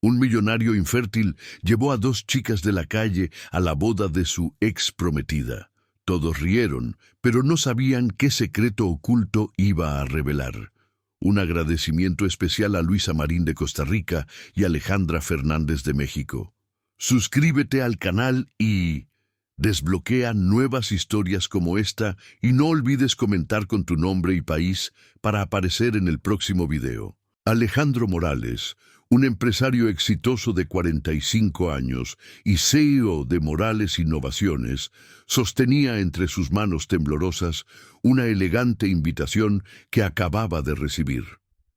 Un millonario infértil llevó a dos chicas de la calle a la boda de su ex prometida. Todos rieron, pero no sabían qué secreto oculto iba a revelar. Un agradecimiento especial a Luisa Marín de Costa Rica y Alejandra Fernández de México. Suscríbete al canal y desbloquea nuevas historias como esta, y no olvides comentar con tu nombre y país para aparecer en el próximo video. Alejandro Morales, un empresario exitoso de 45 años y CEO de Morales Innovaciones, sostenía entre sus manos temblorosas una elegante invitación que acababa de recibir.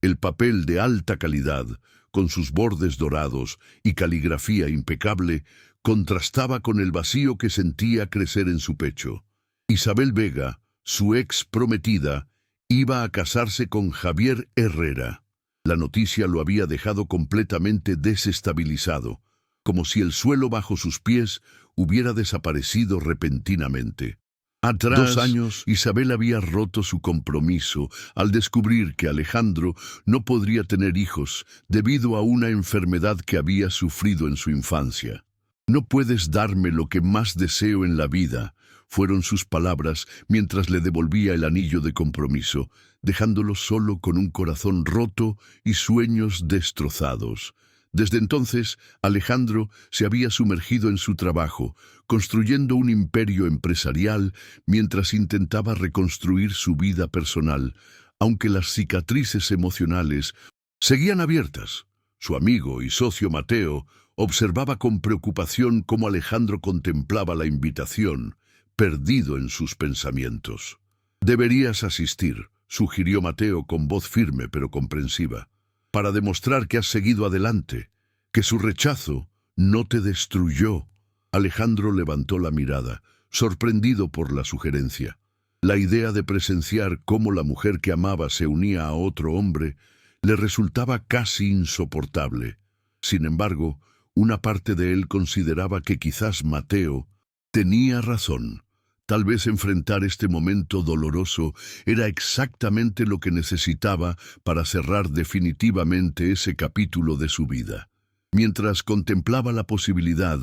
El papel de alta calidad, con sus bordes dorados y caligrafía impecable, contrastaba con el vacío que sentía crecer en su pecho. Isabel Vega, su ex prometida, iba a casarse con Javier Herrera. La noticia lo había dejado completamente desestabilizado, como si el suelo bajo sus pies hubiera desaparecido repentinamente. Atrás, 2 años, Isabel había roto su compromiso al descubrir que Alejandro no podría tener hijos debido a una enfermedad que había sufrido en su infancia. «No puedes darme lo que más deseo en la vida», fueron sus palabras mientras le devolvía el anillo de compromiso, dejándolo solo con un corazón roto y sueños destrozados. Desde entonces, Alejandro se había sumergido en su trabajo, construyendo un imperio empresarial mientras intentaba reconstruir su vida personal, aunque las cicatrices emocionales seguían abiertas. Su amigo y socio Mateo observaba con preocupación cómo Alejandro contemplaba la invitación, perdido en sus pensamientos. «Deberías asistir», sugirió Mateo con voz firme pero comprensiva, «para demostrar que has seguido adelante, que su rechazo no te destruyó». Alejandro levantó la mirada, sorprendido por la sugerencia. La idea de presenciar cómo la mujer que amaba se unía a otro hombre le resultaba casi insoportable. Sin embargo, una parte de él consideraba que quizás Mateo tenía razón. Tal vez enfrentar este momento doloroso era exactamente lo que necesitaba para cerrar definitivamente ese capítulo de su vida. Mientras contemplaba la posibilidad,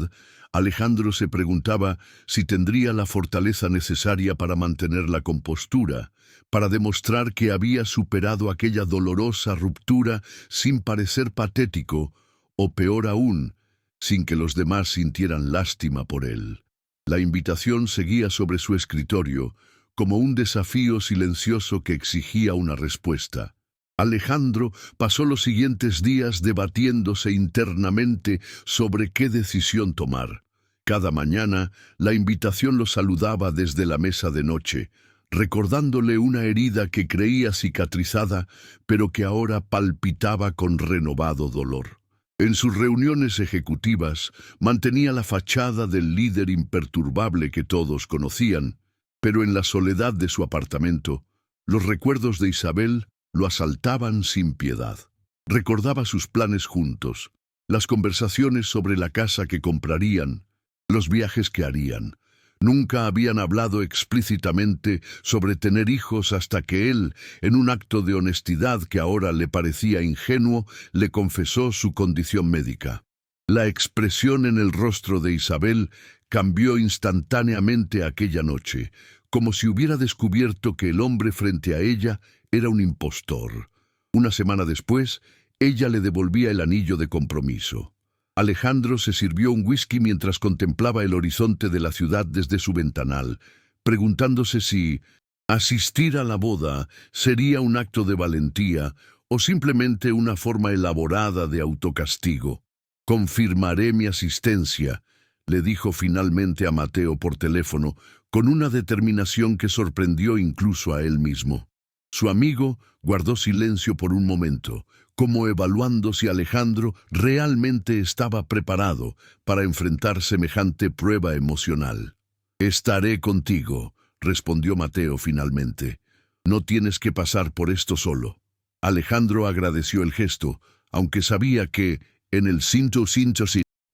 Alejandro se preguntaba si tendría la fortaleza necesaria para mantener la compostura, para demostrar que había superado aquella dolorosa ruptura sin parecer patético, o peor aún, sin que los demás sintieran lástima por él. La invitación seguía sobre su escritorio, como un desafío silencioso que exigía una respuesta. Alejandro pasó los siguientes días debatiéndose internamente sobre qué decisión tomar. Cada mañana, la invitación lo saludaba desde la mesa de noche, recordándole una herida que creía cicatrizada, pero que ahora palpitaba con renovado dolor. En sus reuniones ejecutivas mantenía la fachada del líder imperturbable que todos conocían, pero en la soledad de su apartamento, los recuerdos de Isabel lo asaltaban sin piedad. Recordaba sus planes juntos, las conversaciones sobre la casa que comprarían, los viajes que harían. Nunca habían hablado explícitamente sobre tener hijos hasta que él, en un acto de honestidad que ahora le parecía ingenuo, le confesó su condición médica. La expresión en el rostro de Isabel cambió instantáneamente aquella noche, como si hubiera descubierto que el hombre frente a ella era un impostor. Una semana después, ella le devolvía el anillo de compromiso. Alejandro se sirvió un whisky mientras contemplaba el horizonte de la ciudad desde su ventanal, preguntándose si asistir a la boda sería un acto de valentía o simplemente una forma elaborada de autocastigo. «Confirmaré mi asistencia», le dijo finalmente a Mateo por teléfono, con una determinación que sorprendió incluso a él mismo. Su amigo guardó silencio por un momento, como evaluando si Alejandro realmente estaba preparado para enfrentar semejante prueba emocional. «Estaré contigo», respondió Mateo finalmente. «No tienes que pasar por esto solo». Alejandro agradeció el gesto, aunque sabía que, en el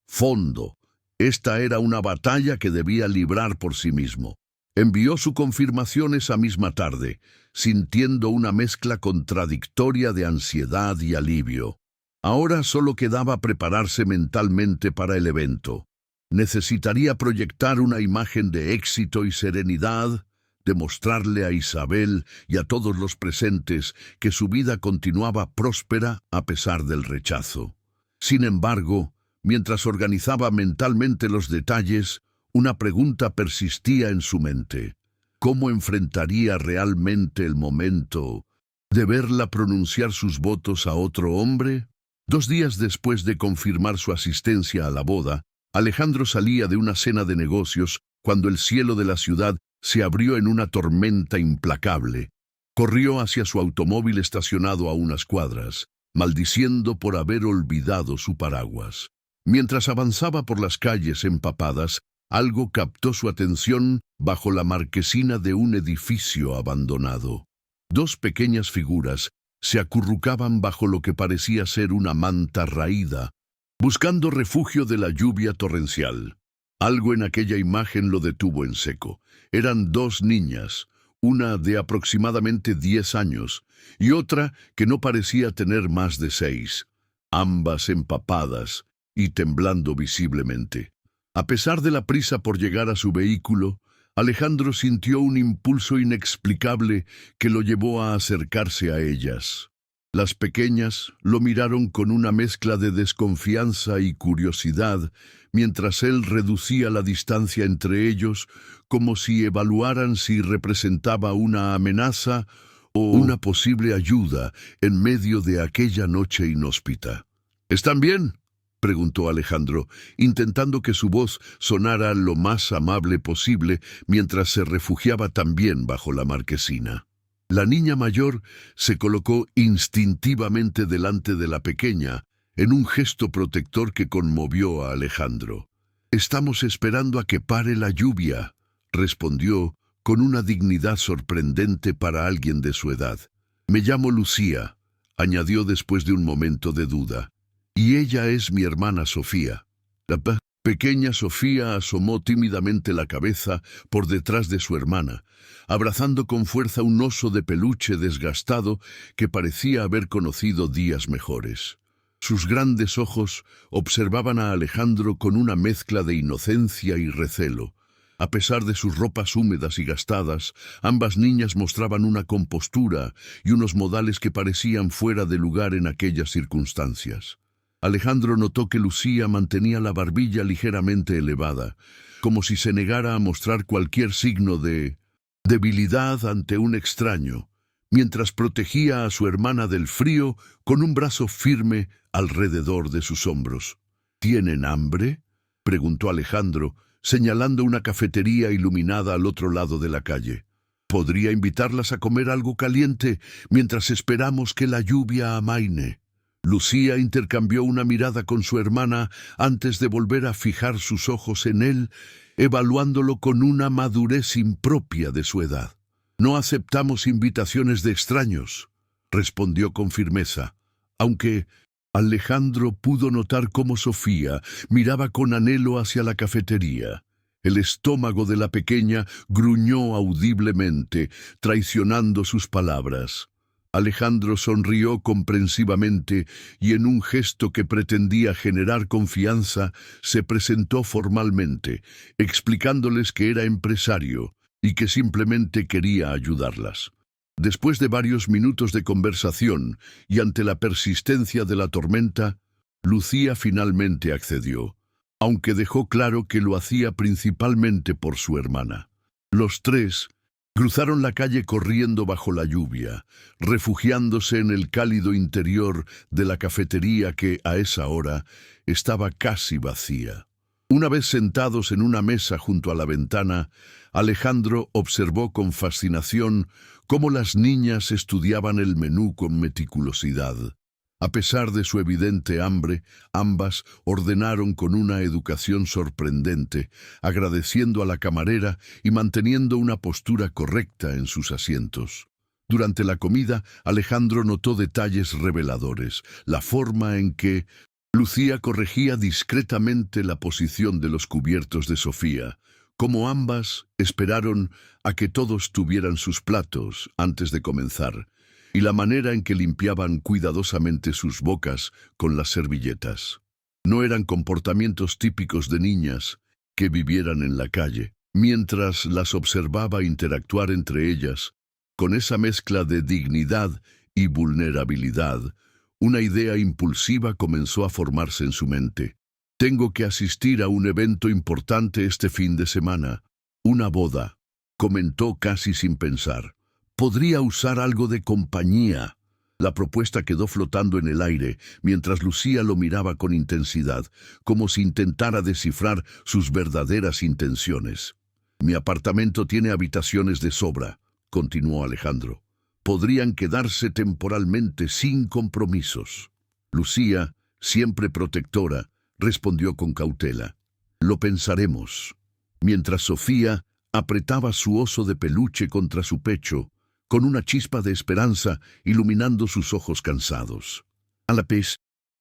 fondo, esta era una batalla que debía librar por sí mismo. Envió su confirmación esa misma tarde, sintiendo una mezcla contradictoria de ansiedad y alivio. Ahora solo quedaba prepararse mentalmente para el evento. Necesitaría proyectar una imagen de éxito y serenidad, demostrarle a Isabel y a todos los presentes que su vida continuaba próspera a pesar del rechazo. Sin embargo, mientras organizaba mentalmente los detalles, una pregunta persistía en su mente. ¿Cómo enfrentaría realmente el momento de verla pronunciar sus votos a otro hombre? 2 días después de confirmar su asistencia a la boda, Alejandro salía de una cena de negocios cuando el cielo de la ciudad se abrió en una tormenta implacable. Corrió hacia su automóvil estacionado a unas cuadras, maldiciendo por haber olvidado su paraguas. Mientras avanzaba por las calles empapadas, algo captó su atención bajo la marquesina de un edificio abandonado. 2 pequeñas figuras se acurrucaban bajo lo que parecía ser una manta raída, buscando refugio de la lluvia torrencial. Algo en aquella imagen lo detuvo en seco. Eran 2 niñas, una de aproximadamente 10 años y otra que no parecía tener más de 6, ambas empapadas y temblando visiblemente. A pesar de la prisa por llegar a su vehículo, Alejandro sintió un impulso inexplicable que lo llevó a acercarse a ellas. Las pequeñas lo miraron con una mezcla de desconfianza y curiosidad, mientras él reducía la distancia entre ellos como si evaluaran si representaba una amenaza o una posible ayuda en medio de aquella noche inhóspita. ¿Están bien?, preguntó Alejandro, intentando que su voz sonara lo más amable posible mientras se refugiaba también bajo la marquesina. La niña mayor se colocó instintivamente delante de la pequeña, en un gesto protector que conmovió a Alejandro. «Estamos esperando a que pare la lluvia», respondió con una dignidad sorprendente para alguien de su edad. «Me llamo Lucía», añadió después de un momento de duda. «Y ella es mi hermana Sofía». La pequeña Sofía asomó tímidamente la cabeza por detrás de su hermana, abrazando con fuerza un oso de peluche desgastado que parecía haber conocido días mejores. Sus grandes ojos observaban a Alejandro con una mezcla de inocencia y recelo. A pesar de sus ropas húmedas y gastadas, ambas niñas mostraban una compostura y unos modales que parecían fuera de lugar en aquellas circunstancias. Alejandro notó que Lucía mantenía la barbilla ligeramente elevada, como si se negara a mostrar cualquier signo de debilidad ante un extraño, mientras protegía a su hermana del frío con un brazo firme alrededor de sus hombros. «¿Tienen hambre?», preguntó Alejandro, señalando una cafetería iluminada al otro lado de la calle. «Podría invitarlas a comer algo caliente mientras esperamos que la lluvia amaine». Lucía intercambió una mirada con su hermana antes de volver a fijar sus ojos en él, evaluándolo con una madurez impropia de su edad. «No aceptamos invitaciones de extraños», respondió con firmeza, aunque Alejandro pudo notar cómo Sofía miraba con anhelo hacia la cafetería. El estómago de la pequeña gruñó audiblemente, traicionando sus palabras. Alejandro sonrió comprensivamente y en un gesto que pretendía generar confianza, se presentó formalmente, explicándoles que era empresario y que simplemente quería ayudarlas. Después de varios minutos de conversación y ante la persistencia de la tormenta, Lucía finalmente accedió, aunque dejó claro que lo hacía principalmente por su hermana. Los 3 cruzaron la calle corriendo bajo la lluvia, refugiándose en el cálido interior de la cafetería que, a esa hora, estaba casi vacía. Una vez sentados en una mesa junto a la ventana, Alejandro observó con fascinación cómo las niñas estudiaban el menú con meticulosidad. A pesar de su evidente hambre, ambas ordenaron con una educación sorprendente, agradeciendo a la camarera y manteniendo una postura correcta en sus asientos. Durante la comida, Alejandro notó detalles reveladores, la forma en que Lucía corregía discretamente la posición de los cubiertos de Sofía, como ambas esperaron a que todos tuvieran sus platos antes de comenzar. y la manera en que limpiaban cuidadosamente sus bocas con las servilletas. No eran comportamientos típicos de niñas que vivieran en la calle. Mientras las observaba interactuar entre ellas, con esa mezcla de dignidad y vulnerabilidad, una idea impulsiva comenzó a formarse en su mente. Tengo que asistir a un evento importante este fin de semana. Una boda, comentó casi sin pensar. Podría usar algo de compañía. La propuesta quedó flotando en el aire mientras Lucía lo miraba con intensidad, como si intentara descifrar sus verdaderas intenciones. Mi apartamento tiene habitaciones de sobra, continuó Alejandro. Podrían quedarse temporalmente sin compromisos. Lucía, siempre protectora, respondió con cautela. Lo pensaremos. Mientras Sofía apretaba su oso de peluche contra su pecho, con una chispa de esperanza iluminando sus ojos cansados. A la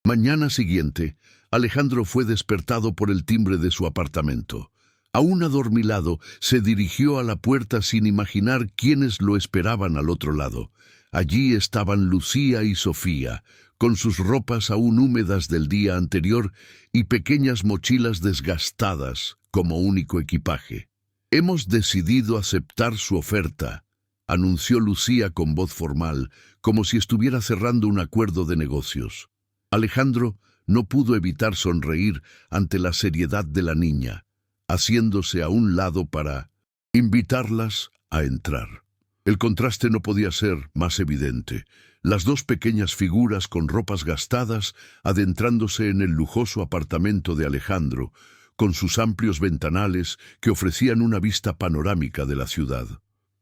mañana siguiente, Alejandro fue despertado por el timbre de su apartamento. Aún adormilado, se dirigió a la puerta sin imaginar quiénes lo esperaban al otro lado. Allí estaban Lucía y Sofía, con sus ropas aún húmedas del día anterior y pequeñas mochilas desgastadas como único equipaje. Hemos decidido aceptar su oferta, anunció Lucía con voz formal, como si estuviera cerrando un acuerdo de negocios. Alejandro no pudo evitar sonreír ante la seriedad de la niña, haciéndose a un lado para invitarlas a entrar. El contraste no podía ser más evidente. Las dos pequeñas figuras con ropas gastadas adentrándose en el lujoso apartamento de Alejandro, con sus amplios ventanales que ofrecían una vista panorámica de la ciudad.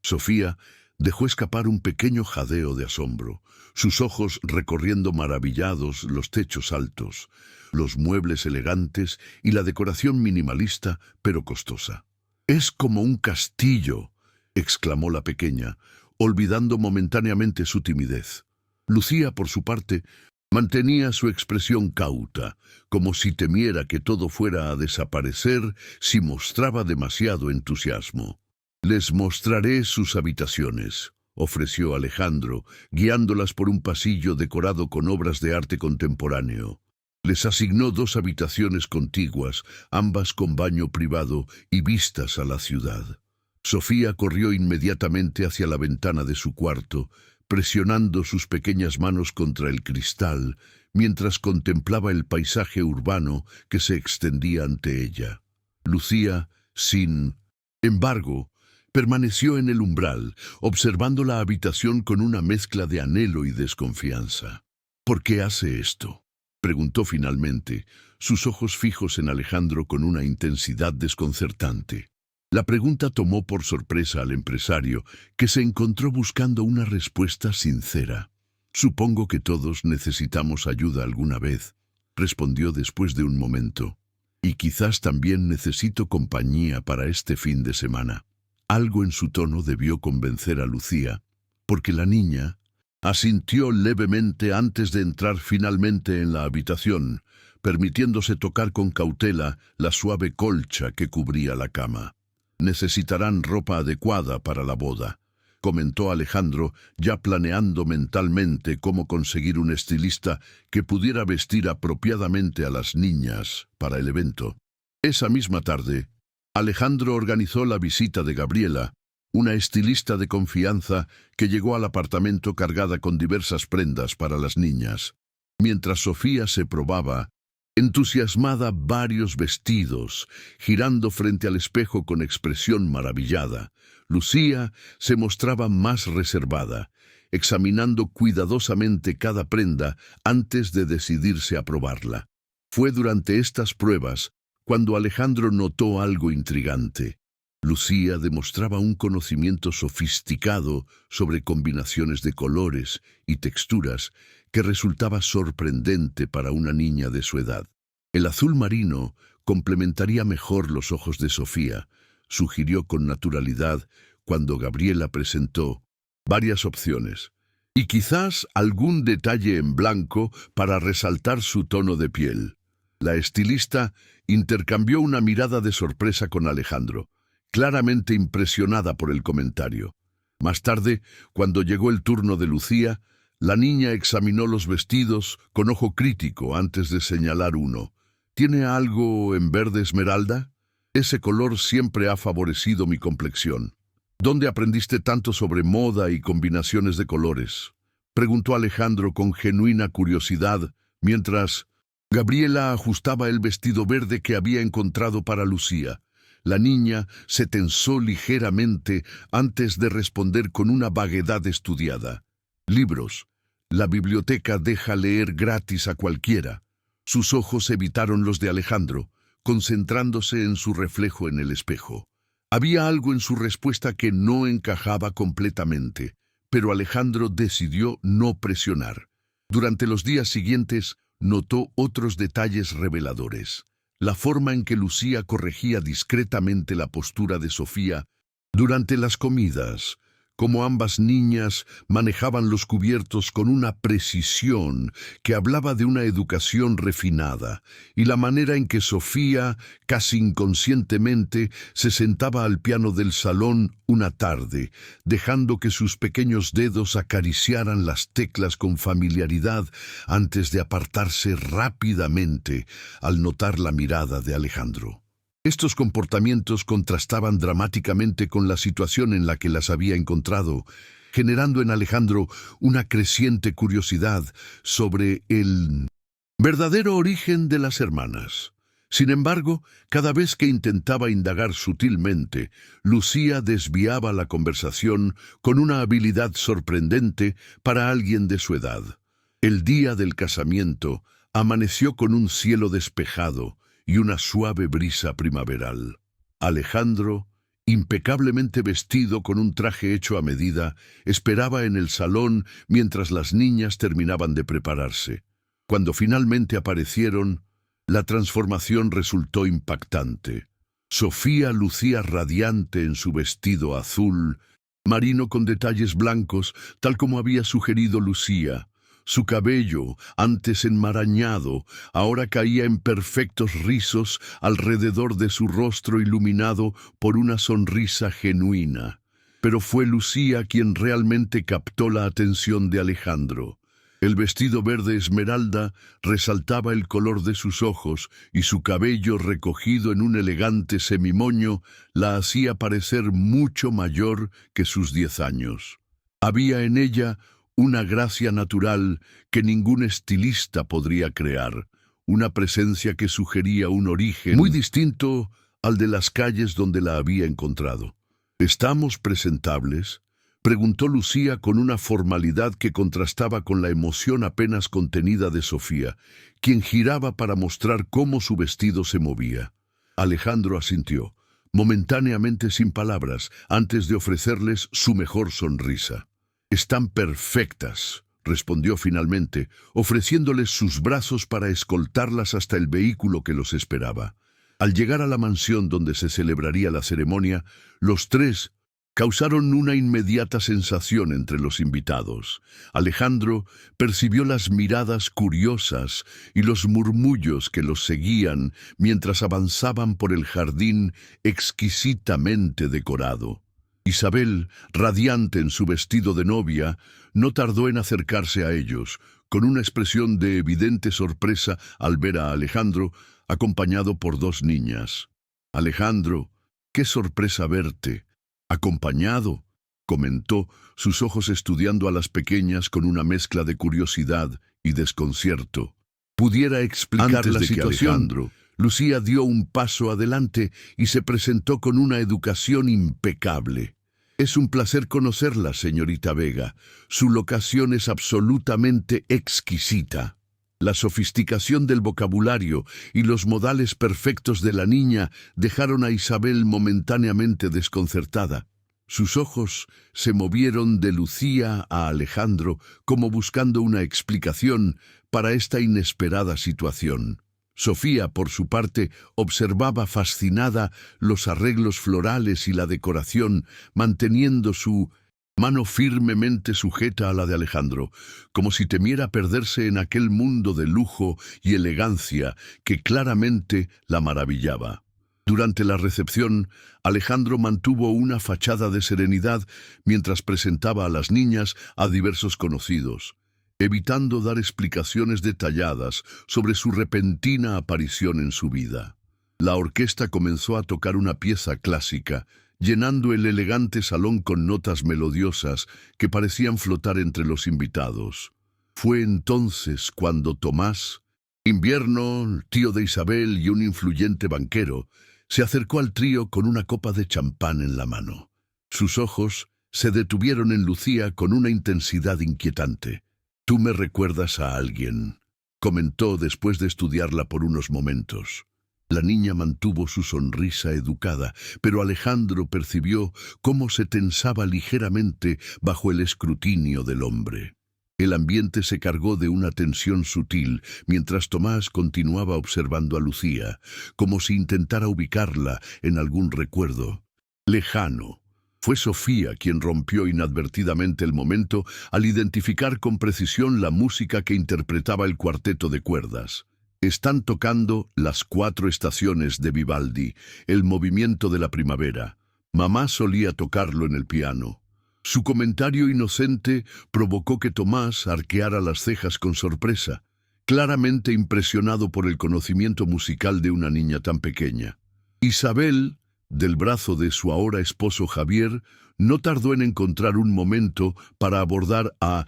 Sofía dejó escapar un pequeño jadeo de asombro, sus ojos recorriendo maravillados los techos altos, los muebles elegantes y la decoración minimalista pero costosa. «Es como un castillo», exclamó la pequeña, olvidando momentáneamente su timidez. Lucía, por su parte, mantenía su expresión cauta, como si temiera que todo fuera a desaparecer si mostraba demasiado entusiasmo. «Les mostraré sus habitaciones», ofreció Alejandro, guiándolas por un pasillo decorado con obras de arte contemporáneo. Les asignó 2 habitaciones contiguas, ambas con baño privado y vistas a la ciudad. Sofía corrió inmediatamente hacia la ventana de su cuarto, presionando sus pequeñas manos contra el cristal, mientras contemplaba el paisaje urbano que se extendía ante ella. Lucía, sin embargo, permaneció en el umbral, observando la habitación con una mezcla de anhelo y desconfianza. «¿Por qué hace esto?», preguntó finalmente, sus ojos fijos en Alejandro con una intensidad desconcertante. La pregunta tomó por sorpresa al empresario, que se encontró buscando una respuesta sincera. «Supongo que todos necesitamos ayuda alguna vez», respondió después de un momento. «Y quizás también necesito compañía para este fin de semana». Algo en su tono debió convencer a Lucía, porque la niña asintió levemente antes de entrar finalmente en la habitación, permitiéndose tocar con cautela la suave colcha que cubría la cama. «Necesitarán ropa adecuada para la boda», comentó Alejandro, ya planeando mentalmente cómo conseguir un estilista que pudiera vestir apropiadamente a las niñas para el evento. Esa misma tarde, Alejandro organizó la visita de Gabriela, una estilista de confianza que llegó al apartamento cargada con diversas prendas para las niñas. Mientras Sofía se probaba, entusiasmada, varios vestidos, girando frente al espejo con expresión maravillada, Lucía se mostraba más reservada, examinando cuidadosamente cada prenda antes de decidirse a probarla. Fue durante estas pruebas cuando Alejandro notó algo intrigante. Lucía demostraba un conocimiento sofisticado sobre combinaciones de colores y texturas que resultaba sorprendente para una niña de su edad. El azul marino complementaría mejor los ojos de Sofía, sugirió con naturalidad cuando Gabriela presentó varias opciones, y quizás algún detalle en blanco para resaltar su tono de piel. La estilista intercambió una mirada de sorpresa con Alejandro, claramente impresionada por el comentario. Más tarde, cuando llegó el turno de Lucía, la niña examinó los vestidos con ojo crítico antes de señalar uno. ¿Tiene algo en verde esmeralda? Ese color siempre ha favorecido mi complexión. ¿Dónde aprendiste tanto sobre moda y combinaciones de colores?, preguntó Alejandro con genuina curiosidad, mientras Gabriela ajustaba el vestido verde que había encontrado para Lucía. La niña se tensó ligeramente antes de responder con una vaguedad estudiada. Libros. La biblioteca deja leer gratis a cualquiera. Sus ojos evitaron los de Alejandro, concentrándose en su reflejo en el espejo. Había algo en su respuesta que no encajaba completamente, pero Alejandro decidió no presionar. Durante los días siguientes, notó otros detalles reveladores. La forma en que Lucía corregía discretamente la postura de Sofía durante las comidas, cómo ambas niñas manejaban los cubiertos con una precisión que hablaba de una educación refinada, y la manera en que Sofía, casi inconscientemente, se sentaba al piano del salón una tarde, dejando que sus pequeños dedos acariciaran las teclas con familiaridad antes de apartarse rápidamente al notar la mirada de Alejandro. Estos comportamientos contrastaban dramáticamente con la situación en la que las había encontrado, generando en Alejandro una creciente curiosidad sobre el verdadero origen de las hermanas. Sin embargo, cada vez que intentaba indagar sutilmente, Lucía desviaba la conversación con una habilidad sorprendente para alguien de su edad. El día del casamiento amaneció con un cielo despejado y una suave brisa primaveral. Alejandro, impecablemente vestido con un traje hecho a medida, esperaba en el salón mientras las niñas terminaban de prepararse. Cuando finalmente aparecieron, la transformación resultó impactante. Sofía lucía radiante en su vestido azul marino con detalles blancos, tal como había sugerido Lucía. Su cabello, antes enmarañado, ahora caía en perfectos rizos alrededor de su rostro iluminado por una sonrisa genuina. Pero fue Lucía quien realmente captó la atención de Alejandro. El vestido verde esmeralda resaltaba el color de sus ojos y su cabello recogido en un elegante semimoño la hacía parecer mucho mayor que sus 10 años. Había en ella una gracia natural que ningún estilista podría crear, una presencia que sugería un origen muy distinto al de las calles donde la había encontrado. ¿Estamos presentables?, preguntó Lucía con una formalidad que contrastaba con la emoción apenas contenida de Sofía, quien giraba para mostrar cómo su vestido se movía. Alejandro asintió, momentáneamente sin palabras, antes de ofrecerles su mejor sonrisa. «Están perfectas», respondió finalmente, ofreciéndoles sus brazos para escoltarlas hasta el vehículo que los esperaba. Al llegar a la mansión donde se celebraría la ceremonia, los tres causaron una inmediata sensación entre los invitados. Alejandro percibió las miradas curiosas y los murmullos que los seguían mientras avanzaban por el jardín exquisitamente decorado. Isabel, radiante en su vestido de novia, no tardó en acercarse a ellos, con una expresión de evidente sorpresa al ver a Alejandro, acompañado por 2 niñas. «Alejandro, qué sorpresa verte. Acompañado», comentó, sus ojos estudiando a las pequeñas con una mezcla de curiosidad y desconcierto. Pudiera explicar Antes la de que situación. Alejandro, Lucía dio un paso adelante y se presentó con una educación impecable. «Es un placer conocerla, señorita Vega. Su locación es absolutamente exquisita». La sofisticación del vocabulario y los modales perfectos de la niña dejaron a Isabel momentáneamente desconcertada. Sus ojos se movieron de Lucía a Alejandro como buscando una explicación para esta inesperada situación. Sofía, por su parte, observaba fascinada los arreglos florales y la decoración, manteniendo su mano firmemente sujeta a la de Alejandro, como si temiera perderse en aquel mundo de lujo y elegancia que claramente la maravillaba. Durante la recepción, Alejandro mantuvo una fachada de serenidad mientras presentaba a las niñas a diversos conocidos, evitando dar explicaciones detalladas sobre su repentina aparición en su vida. La orquesta comenzó a tocar una pieza clásica, llenando el elegante salón con notas melodiosas que parecían flotar entre los invitados. Fue entonces cuando Tomás, invierno, tío de Isabel y un influyente banquero, se acercó al trío con una copa de champán en la mano. Sus ojos se detuvieron en Lucía con una intensidad inquietante. «Tú me recuerdas a alguien», comentó después de estudiarla por unos momentos. La niña mantuvo su sonrisa educada, pero Alejandro percibió cómo se tensaba ligeramente bajo el escrutinio del hombre. El ambiente se cargó de una tensión sutil, mientras Tomás continuaba observando a Lucía, como si intentara ubicarla en algún recuerdo lejano. Fue Sofía quien rompió inadvertidamente el momento al identificar con precisión la música que interpretaba el cuarteto de cuerdas. Están tocando las 4 estaciones de Vivaldi, el movimiento de la primavera. Mamá solía tocarlo en el piano. Su comentario inocente provocó que Tomás arqueara las cejas con sorpresa, claramente impresionado por el conocimiento musical de una niña tan pequeña. Isabel, del brazo de su ahora esposo Javier, no tardó en encontrar un momento para abordar a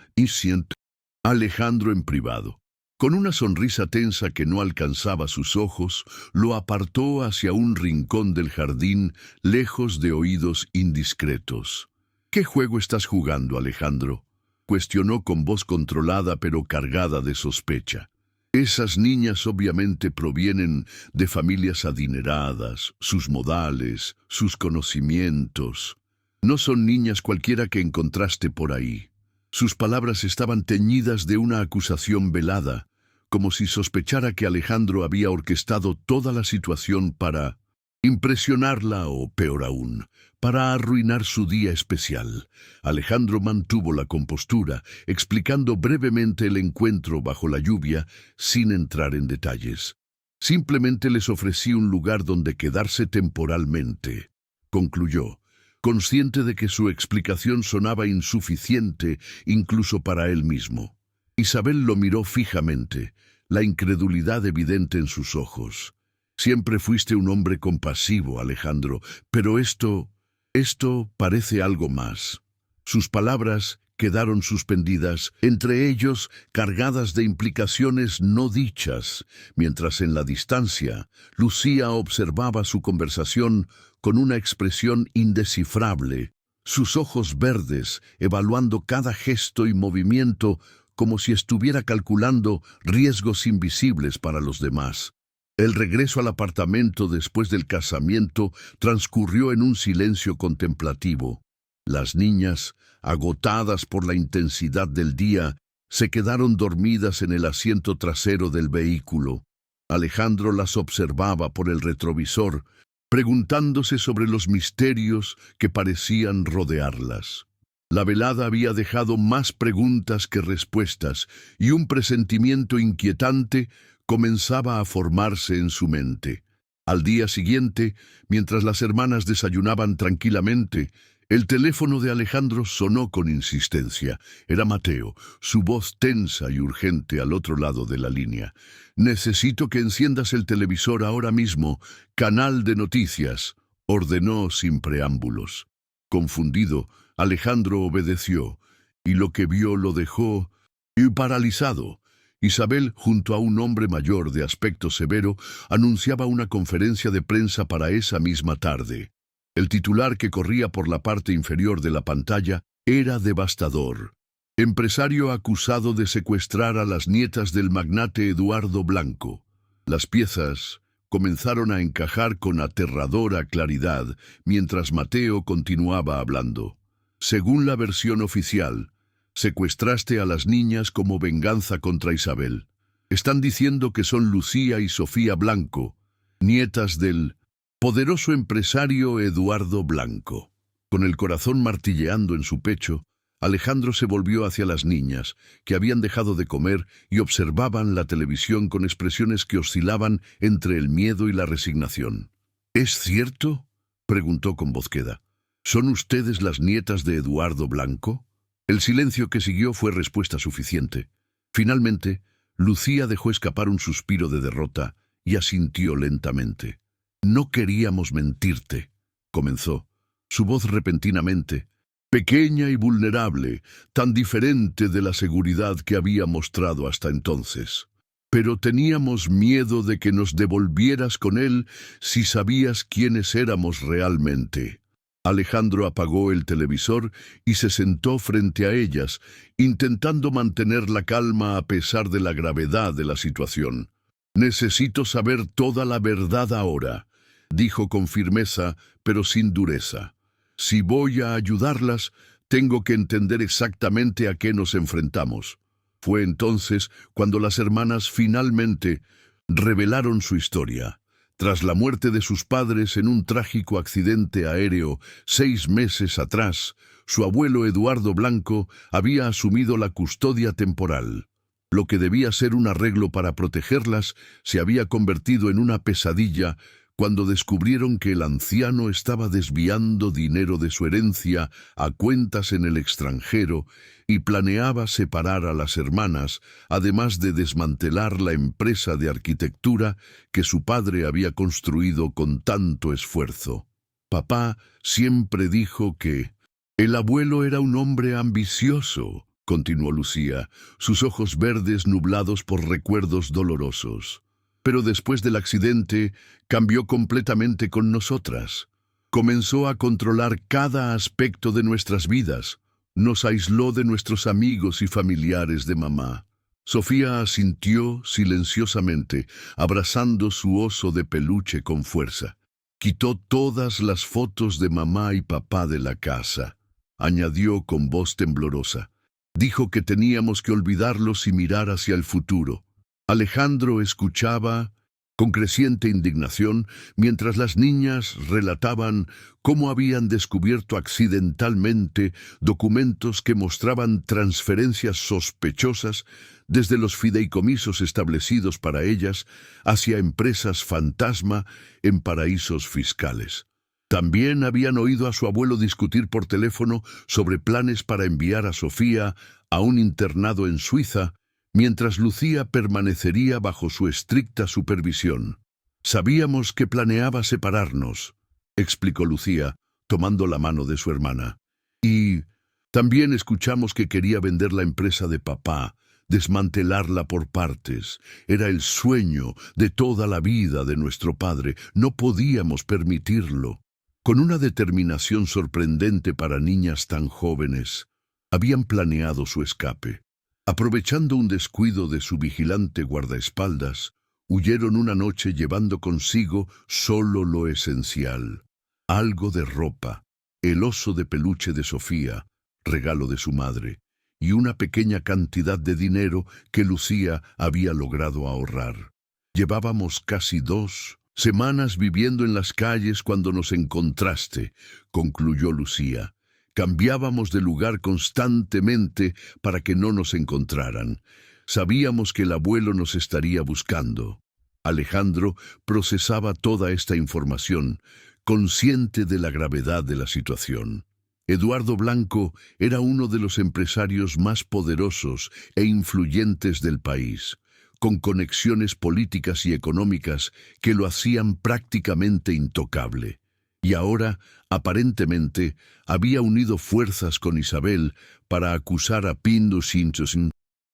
Alejandro en privado. Con una sonrisa tensa que no alcanzaba sus ojos, lo apartó hacia un rincón del jardín, lejos de oídos indiscretos. «¿Qué juego estás jugando, Alejandro?», cuestionó con voz controlada pero cargada de sospecha. Esas niñas obviamente provienen de familias adineradas, sus modales, sus conocimientos. No son niñas cualquiera que encontraste por ahí. Sus palabras estaban teñidas de una acusación velada, como si sospechara que Alejandro había orquestado toda la situación para impresionarla o, peor aún, para arruinar su día especial. Alejandro mantuvo la compostura, explicando brevemente el encuentro bajo la lluvia, sin entrar en detalles. «Simplemente les ofrecí un lugar donde quedarse temporalmente», concluyó, consciente de que su explicación sonaba insuficiente incluso para él mismo. Isabel lo miró fijamente, la incredulidad evidente en sus ojos. «Siempre fuiste un hombre compasivo, Alejandro, pero esto parece algo más». Sus palabras quedaron suspendidas, entre ellos cargadas de implicaciones no dichas, mientras en la distancia Lucía observaba su conversación con una expresión indescifrable, sus ojos verdes evaluando cada gesto y movimiento como si estuviera calculando riesgos invisibles para los demás. El regreso al apartamento después del casamiento transcurrió en un silencio contemplativo. Las niñas, agotadas por la intensidad del día, se quedaron dormidas en el asiento trasero del vehículo. Alejandro las observaba por el retrovisor, preguntándose sobre los misterios que parecían rodearlas. La velada había dejado más preguntas que respuestas, y un presentimiento inquietante comenzaba a formarse en su mente. Al día siguiente, mientras las hermanas desayunaban tranquilamente, el teléfono de Alejandro sonó con insistencia. Era Mateo, su voz tensa y urgente al otro lado de la línea. «Necesito que enciendas el televisor ahora mismo. Canal de noticias», ordenó sin preámbulos. Confundido, Alejandro obedeció, y lo que vio lo dejó paralizado. Isabel, junto a un hombre mayor de aspecto severo, anunciaba una conferencia de prensa para esa misma tarde. El titular que corría por la parte inferior de la pantalla era devastador. Empresario acusado de secuestrar a las nietas del magnate Eduardo Blanco. Las piezas comenzaron a encajar con aterradora claridad mientras Mateo continuaba hablando. Según la versión oficial, secuestraste a las niñas como venganza contra Isabel. Están diciendo que son Lucía y Sofía Blanco, nietas del poderoso empresario Eduardo Blanco. Con el corazón martilleando en su pecho, Alejandro se volvió hacia las niñas, que habían dejado de comer y observaban la televisión con expresiones que oscilaban entre el miedo y la resignación. ¿Es cierto?, preguntó con voz queda. ¿Son ustedes las nietas de Eduardo Blanco? El silencio que siguió fue respuesta suficiente. Finalmente, Lucía dejó escapar un suspiro de derrota y asintió lentamente. «No queríamos mentirte», comenzó. Su voz repentinamente, pequeña y vulnerable, tan diferente de la seguridad que había mostrado hasta entonces. «Pero teníamos miedo de que nos devolvieras con él si sabías quiénes éramos realmente». Alejandro apagó el televisor y se sentó frente a ellas, intentando mantener la calma a pesar de la gravedad de la situación. «Necesito saber toda la verdad ahora», dijo con firmeza, pero sin dureza. «Si voy a ayudarlas, tengo que entender exactamente a qué nos enfrentamos». Fue entonces cuando las hermanas finalmente revelaron su historia. Tras la muerte de sus padres en un trágico accidente aéreo 6 meses atrás, su abuelo Eduardo Blanco había asumido la custodia temporal. Lo que debía ser un arreglo para protegerlas se había convertido en una pesadilla cuando descubrieron que el anciano estaba desviando dinero de su herencia a cuentas en el extranjero y planeaba separar a las hermanas, además de desmantelar la empresa de arquitectura que su padre había construido con tanto esfuerzo. Papá siempre dijo que el abuelo era un hombre ambicioso, continuó Lucía, sus ojos verdes nublados por recuerdos dolorosos. Pero después del accidente cambió completamente con nosotras. Comenzó a controlar cada aspecto de nuestras vidas. Nos aisló de nuestros amigos y familiares de mamá. Sofía asintió silenciosamente, abrazando su oso de peluche con fuerza. Quitó todas las fotos de mamá y papá de la casa. Añadió con voz temblorosa. Dijo que teníamos que olvidarlos y mirar hacia el futuro. Alejandro escuchaba con creciente indignación mientras las niñas relataban cómo habían descubierto accidentalmente documentos que mostraban transferencias sospechosas desde los fideicomisos establecidos para ellas hacia empresas fantasma en paraísos fiscales. También habían oído a su abuelo discutir por teléfono sobre planes para enviar a Sofía a un internado en Suiza, mientras Lucía permanecería bajo su estricta supervisión. «Sabíamos que planeaba separarnos», explicó Lucía, tomando la mano de su hermana. «Y también escuchamos que quería vender la empresa de papá, desmantelarla por partes. Era el sueño de toda la vida de nuestro padre. No podíamos permitirlo». Con una determinación sorprendente para niñas tan jóvenes, habían planeado su escape. Aprovechando un descuido de su vigilante guardaespaldas, huyeron una noche llevando consigo solo lo esencial: algo de ropa, el oso de peluche de Sofía, regalo de su madre, y una pequeña cantidad de dinero que Lucía había logrado ahorrar. «Llevábamos casi 2 semanas viviendo en las calles cuando nos encontraste», concluyó Lucía. «Cambiábamos de lugar constantemente para que no nos encontraran. Sabíamos que el abuelo nos estaría buscando». Alejandro procesaba toda esta información, consciente de la gravedad de la situación. Eduardo Blanco era uno de los empresarios más poderosos e influyentes del país, con conexiones políticas y económicas que lo hacían prácticamente intocable. Y ahora, aparentemente, había unido fuerzas con Isabel para acusar a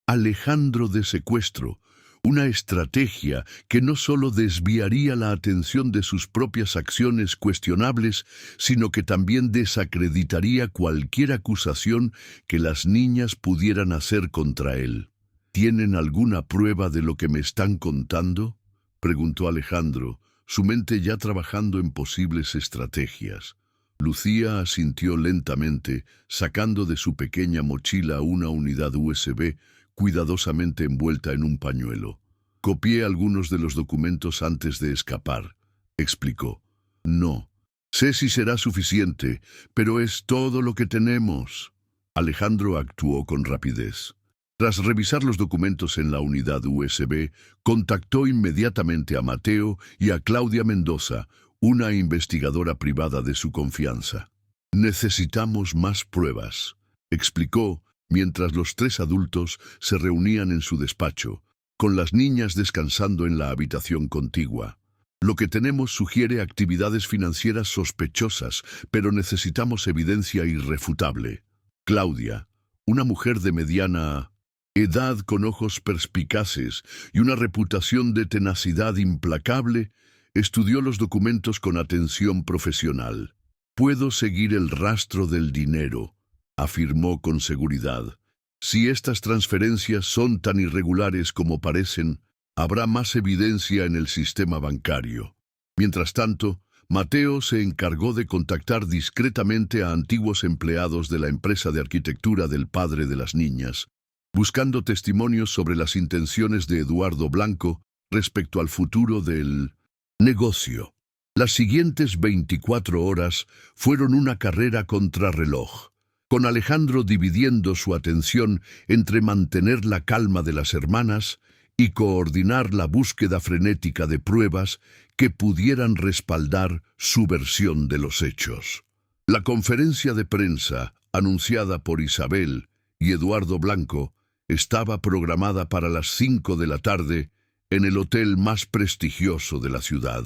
Alejandro de secuestro, una estrategia que no solo desviaría la atención de sus propias acciones cuestionables, sino que también desacreditaría cualquier acusación que las niñas pudieran hacer contra él. «¿Tienen alguna prueba de lo que me están contando?», preguntó Alejandro, su mente ya trabajando en posibles estrategias. Lucía asintió lentamente, sacando de su pequeña mochila una unidad USB cuidadosamente envuelta en un pañuelo. «Copié algunos de los documentos antes de escapar», explicó. «No sé si será suficiente, pero es todo lo que tenemos». Alejandro actuó con rapidez. Tras revisar los documentos en la unidad USB, contactó inmediatamente a Mateo y a Claudia Mendoza, una investigadora privada de su confianza. Necesitamos más pruebas, explicó mientras los 3 adultos se reunían en su despacho, con las niñas descansando en la habitación contigua. Lo que tenemos sugiere actividades financieras sospechosas, pero necesitamos evidencia irrefutable. Claudia, una mujer de mediana edad con ojos perspicaces y una reputación de tenacidad implacable, estudió los documentos con atención profesional. «Puedo seguir el rastro del dinero», afirmó con seguridad. «Si estas transferencias son tan irregulares como parecen, habrá más evidencia en el sistema bancario». Mientras tanto, Mateo se encargó de contactar discretamente a antiguos empleados de la empresa de arquitectura del padre de las niñas, buscando testimonios sobre las intenciones de Eduardo Blanco respecto al futuro del negocio. Las siguientes 24 horas fueron una carrera contrarreloj, con Alejandro dividiendo su atención entre mantener la calma de las hermanas y coordinar la búsqueda frenética de pruebas que pudieran respaldar su versión de los hechos. La conferencia de prensa, anunciada por Isabel y Eduardo Blanco, estaba programada para las 5 de la tarde en el hotel más prestigioso de la ciudad.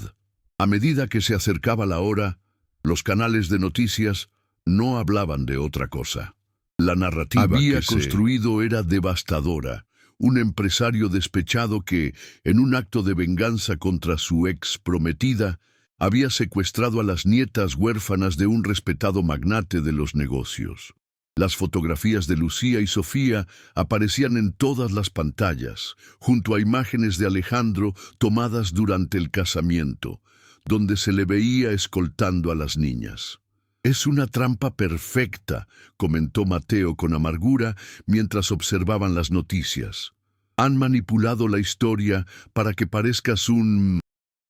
A medida que se acercaba la hora, los canales de noticias no hablaban de otra cosa. La narrativa había construido era devastadora. Un empresario despechado que, en un acto de venganza contra su ex prometida, había secuestrado a las nietas huérfanas de un respetado magnate de los negocios. Las fotografías de Lucía y Sofía aparecían en todas las pantallas, junto a imágenes de Alejandro tomadas durante el casamiento, donde se le veía escoltando a las niñas. «Es una trampa perfecta», comentó Mateo con amargura mientras observaban las noticias. «Han manipulado la historia para que parezcas un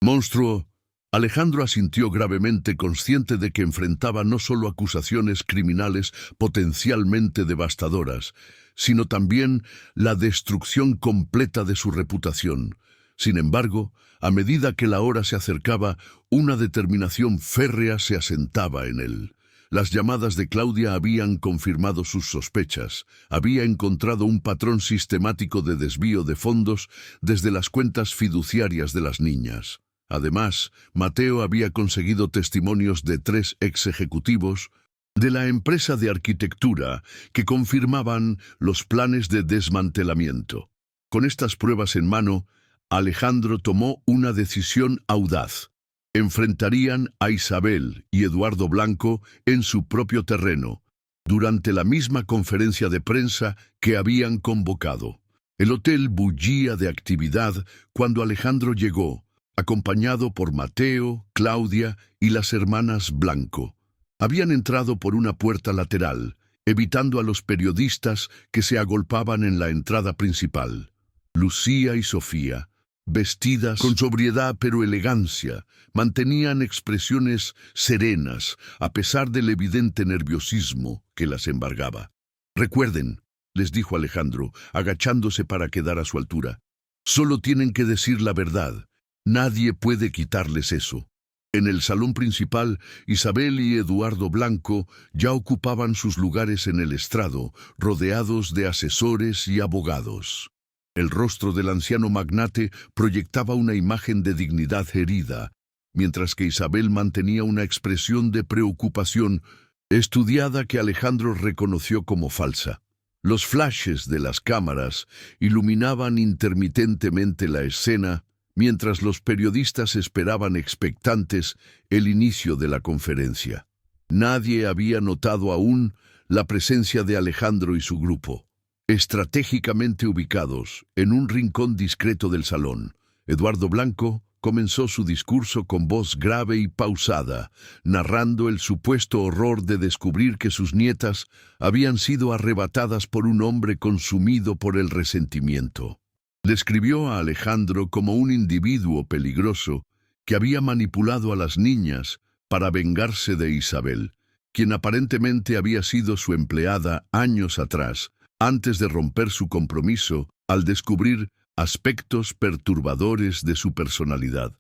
monstruo». Alejandro asintió gravemente, consciente de que enfrentaba no solo acusaciones criminales potencialmente devastadoras, sino también la destrucción completa de su reputación. Sin embargo, a medida que la hora se acercaba, una determinación férrea se asentaba en él. Las llamadas de Claudia habían confirmado sus sospechas. Había encontrado un patrón sistemático de desvío de fondos desde las cuentas fiduciarias de las niñas. Además, Mateo había conseguido testimonios de 3 ex ejecutivos de la empresa de arquitectura que confirmaban los planes de desmantelamiento. Con estas pruebas en mano, Alejandro tomó una decisión audaz. Enfrentarían a Isabel y Eduardo Blanco en su propio terreno, durante la misma conferencia de prensa que habían convocado. El hotel bullía de actividad cuando Alejandro llegó, acompañado por Mateo, Claudia y las hermanas Blanco. Habían entrado por una puerta lateral, evitando a los periodistas que se agolpaban en la entrada principal. Lucía y Sofía, vestidas con sobriedad pero elegancia, mantenían expresiones serenas a pesar del evidente nerviosismo que las embargaba. «Recuerden», les dijo Alejandro, agachándose para quedar a su altura, «solo tienen que decir la verdad. Nadie puede quitarles eso». En el salón principal, Isabel y Eduardo Blanco ya ocupaban sus lugares en el estrado, rodeados de asesores y abogados. El rostro del anciano magnate proyectaba una imagen de dignidad herida, mientras que Isabel mantenía una expresión de preocupación estudiada que Alejandro reconoció como falsa. Los flashes de las cámaras iluminaban intermitentemente la escena, mientras los periodistas esperaban expectantes el inicio de la conferencia. Nadie había notado aún la presencia de Alejandro y su grupo. Estratégicamente ubicados en un rincón discreto del salón, Eduardo Blanco comenzó su discurso con voz grave y pausada, narrando el supuesto horror de descubrir que sus nietas habían sido arrebatadas por un hombre consumido por el resentimiento. Describió a Alejandro como un individuo peligroso que había manipulado a las niñas para vengarse de Isabel, quien aparentemente había sido su empleada años atrás, antes de romper su compromiso al descubrir aspectos perturbadores de su personalidad.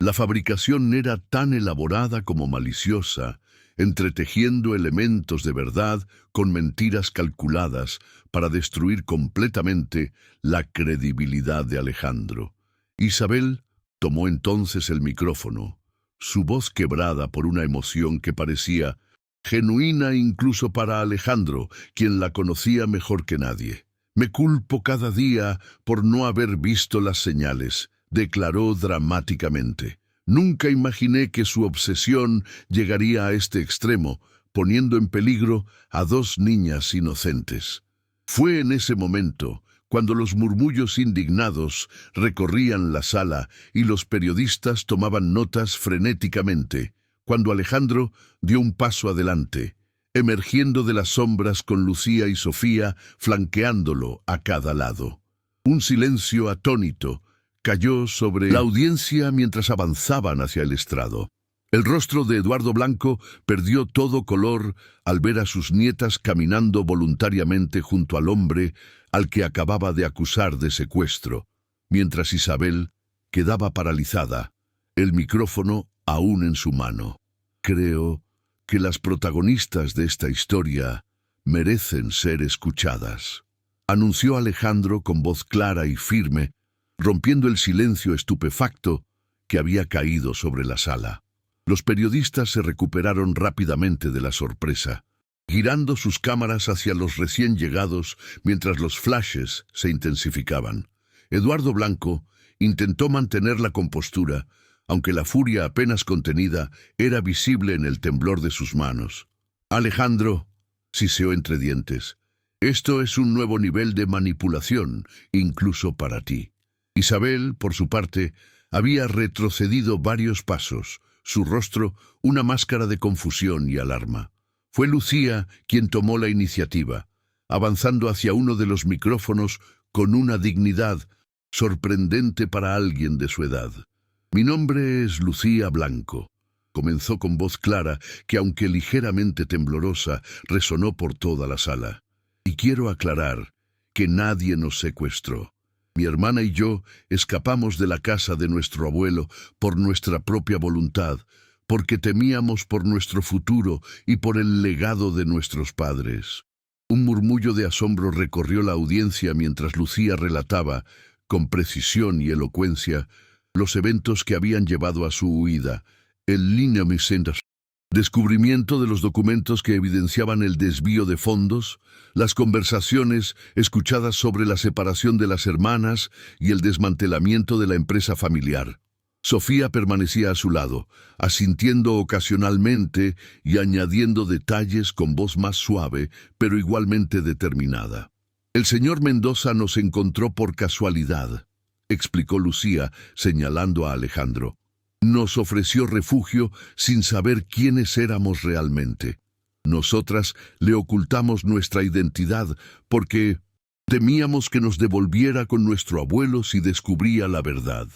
La fabricación era tan elaborada como maliciosa, entretejiendo elementos de verdad con mentiras calculadas para destruir completamente la credibilidad de Alejandro. Isabel tomó entonces el micrófono, su voz quebrada por una emoción que parecía genuina incluso para Alejandro, quien la conocía mejor que nadie. «Me culpo cada día por no haber visto las señales», declaró dramáticamente. «Nunca imaginé que su obsesión llegaría a este extremo, poniendo en peligro a dos niñas inocentes». Fue en ese momento cuando los murmullos indignados recorrían la sala y los periodistas tomaban notas frenéticamente, cuando Alejandro dio un paso adelante, emergiendo de las sombras con Lucía y Sofía flanqueándolo a cada lado. Un silencio atónito cayó sobre la audiencia mientras avanzaban hacia el estrado. El rostro de Eduardo Blanco perdió todo color al ver a sus nietas caminando voluntariamente junto al hombre al que acababa de acusar de secuestro, mientras Isabel quedaba paralizada, el micrófono aún en su mano. «Creo que las protagonistas de esta historia merecen ser escuchadas», anunció Alejandro con voz clara y firme, rompiendo el silencio estupefacto que había caído sobre la sala. Los periodistas se recuperaron rápidamente de la sorpresa, girando sus cámaras hacia los recién llegados mientras los flashes se intensificaban. Eduardo Blanco intentó mantener la compostura, aunque la furia apenas contenida era visible en el temblor de sus manos. «Alejandro», siseó entre dientes, «esto es un nuevo nivel de manipulación, incluso para ti». Isabel, por su parte, había retrocedido varios pasos, su rostro una máscara de confusión y alarma. Fue Lucía quien tomó la iniciativa, avanzando hacia uno de los micrófonos con una dignidad sorprendente para alguien de su edad. «Mi nombre es Lucía Blanco», comenzó con voz clara que, aunque ligeramente temblorosa, resonó por toda la sala. «Y quiero aclarar que nadie nos secuestró. Mi hermana y yo escapamos de la casa de nuestro abuelo por nuestra propia voluntad, porque temíamos por nuestro futuro y por el legado de nuestros padres». Un murmullo de asombro recorrió la audiencia mientras Lucía relataba, con precisión y elocuencia, los eventos que habían llevado a su huida, el descubrimiento de los documentos que evidenciaban el desvío de fondos, las conversaciones escuchadas sobre la separación de las hermanas y el desmantelamiento de la empresa familiar. Sofía permanecía a su lado, asintiendo ocasionalmente y añadiendo detalles con voz más suave, pero igualmente determinada. «El señor Mendoza nos encontró por casualidad», explicó Lucía, señalando a Alejandro. «Nos ofreció refugio sin saber quiénes éramos realmente. Nosotras le ocultamos nuestra identidad porque temíamos que nos devolviera con nuestro abuelo si descubría la verdad».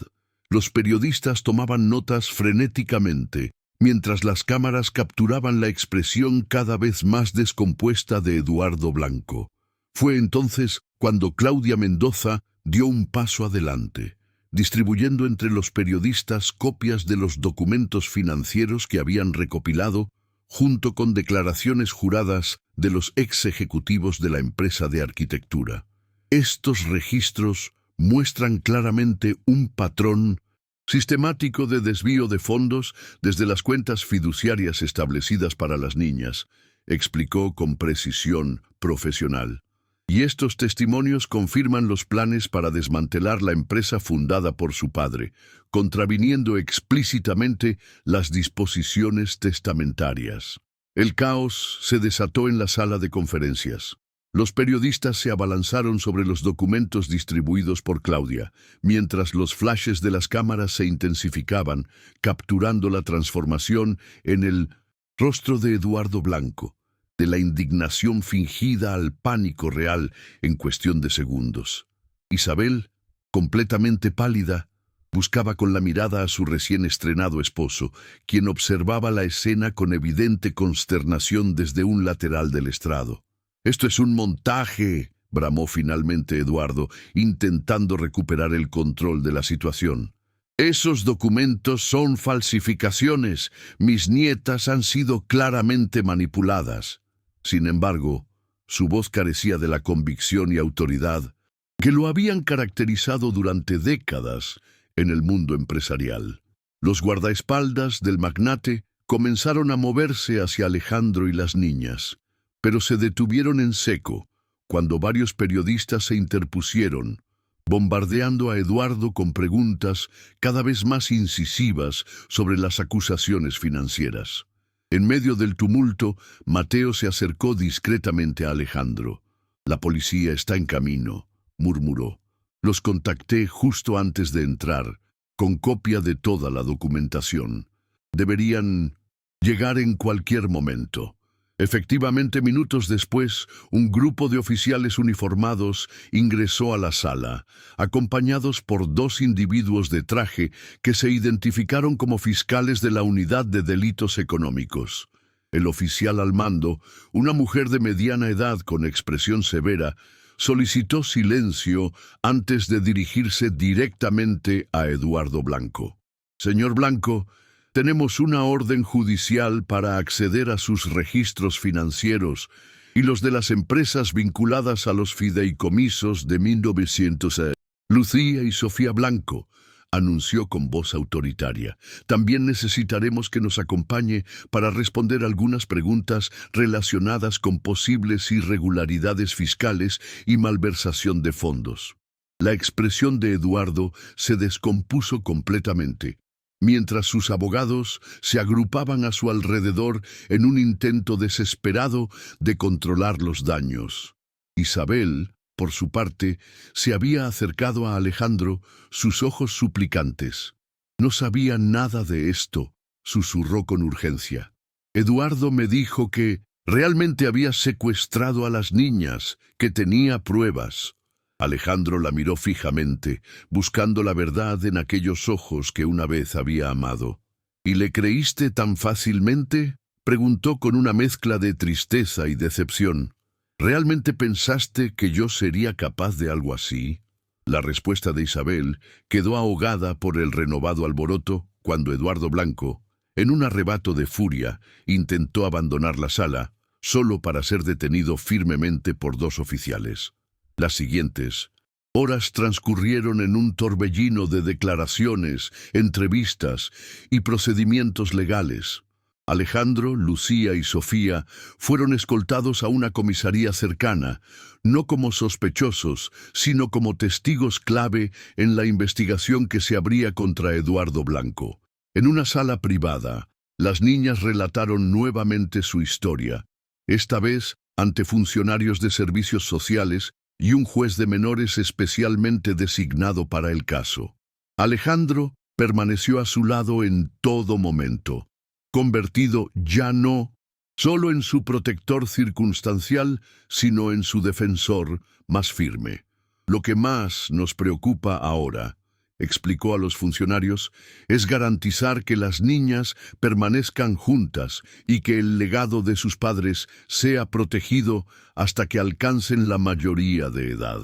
Los periodistas tomaban notas frenéticamente, mientras las cámaras capturaban la expresión cada vez más descompuesta de Eduardo Blanco. Fue entonces cuando Claudia Mendoza dio un paso adelante, distribuyendo entre los periodistas copias de los documentos financieros que habían recopilado, junto con declaraciones juradas de los ex ejecutivos de la empresa de arquitectura. Estos registros muestran claramente un patrón sistemático de desvío de fondos desde las cuentas fiduciarias establecidas para las niñas, explicó con precisión profesional. Y estos testimonios confirman los planes para desmantelar la empresa fundada por su padre, contraviniendo explícitamente las disposiciones testamentarias. El caos se desató en la sala de conferencias. Los periodistas se abalanzaron sobre los documentos distribuidos por Claudia, mientras los flashes de las cámaras se intensificaban, capturando la transformación en el rostro de Eduardo Blanco, de la indignación fingida al pánico real en cuestión de segundos. Isabel, completamente pálida, buscaba con la mirada a su recién estrenado esposo, quien observaba la escena con evidente consternación desde un lateral del estrado. «Esto es un montaje», bramó finalmente Eduardo, intentando recuperar el control de la situación. Esos documentos son falsificaciones. Mis nietas han sido claramente manipuladas. Sin embargo, su voz carecía de la convicción y autoridad que lo habían caracterizado durante décadas en el mundo empresarial. Los guardaespaldas del magnate comenzaron a moverse hacia Alejandro y las niñas, pero se detuvieron en seco cuando varios periodistas se interpusieron, bombardeando a Eduardo con preguntas cada vez más incisivas sobre las acusaciones financieras. En medio del tumulto, Mateo se acercó discretamente a Alejandro. «La policía está en camino», murmuró. «Los contacté justo antes de entrar, con copia de toda la documentación. Deberían llegar en cualquier momento». Efectivamente, minutos después, un grupo de oficiales uniformados ingresó a la sala, acompañados por dos individuos de traje que se identificaron como fiscales de la Unidad de Delitos Económicos. El oficial al mando, una mujer de mediana edad con expresión severa, solicitó silencio antes de dirigirse directamente a Eduardo Blanco. «Señor Blanco, tenemos una orden judicial para acceder a sus registros financieros y los de las empresas vinculadas a los fideicomisos de 1900. Lucía y Sofía Blanco», anunció con voz autoritaria. «También necesitaremos que nos acompañe para responder algunas preguntas relacionadas con posibles irregularidades fiscales y malversación de fondos». La expresión de Eduardo se descompuso completamente, mientras sus abogados se agrupaban a su alrededor en un intento desesperado de controlar los daños. Isabel, por su parte, se había acercado a Alejandro, sus ojos suplicantes. «No sabía nada de esto», susurró con urgencia. «Eduardo me dijo que realmente había secuestrado a las niñas, que tenía pruebas». Alejandro la miró fijamente, buscando la verdad en aquellos ojos que una vez había amado. «¿Y le creíste tan fácilmente?», preguntó con una mezcla de tristeza y decepción. «¿Realmente pensaste que yo sería capaz de algo así?». La respuesta de Isabel quedó ahogada por el renovado alboroto cuando Eduardo Blanco, en un arrebato de furia, intentó abandonar la sala, solo para ser detenido firmemente por dos oficiales. Las siguientes horas transcurrieron en un torbellino de declaraciones, entrevistas y procedimientos legales. Alejandro, Lucía y Sofía fueron escoltados a una comisaría cercana, no como sospechosos, sino como testigos clave en la investigación que se abría contra Eduardo Blanco. En una sala privada, las niñas relataron nuevamente su historia, esta vez ante funcionarios de servicios sociales y un juez de menores especialmente designado para el caso. Alejandro permaneció a su lado en todo momento, convertido ya no solo en su protector circunstancial, sino en su defensor más firme. «Lo que más nos preocupa ahora», explicó a los funcionarios, «es garantizar que las niñas permanezcan juntas y que el legado de sus padres sea protegido hasta que alcancen la mayoría de edad».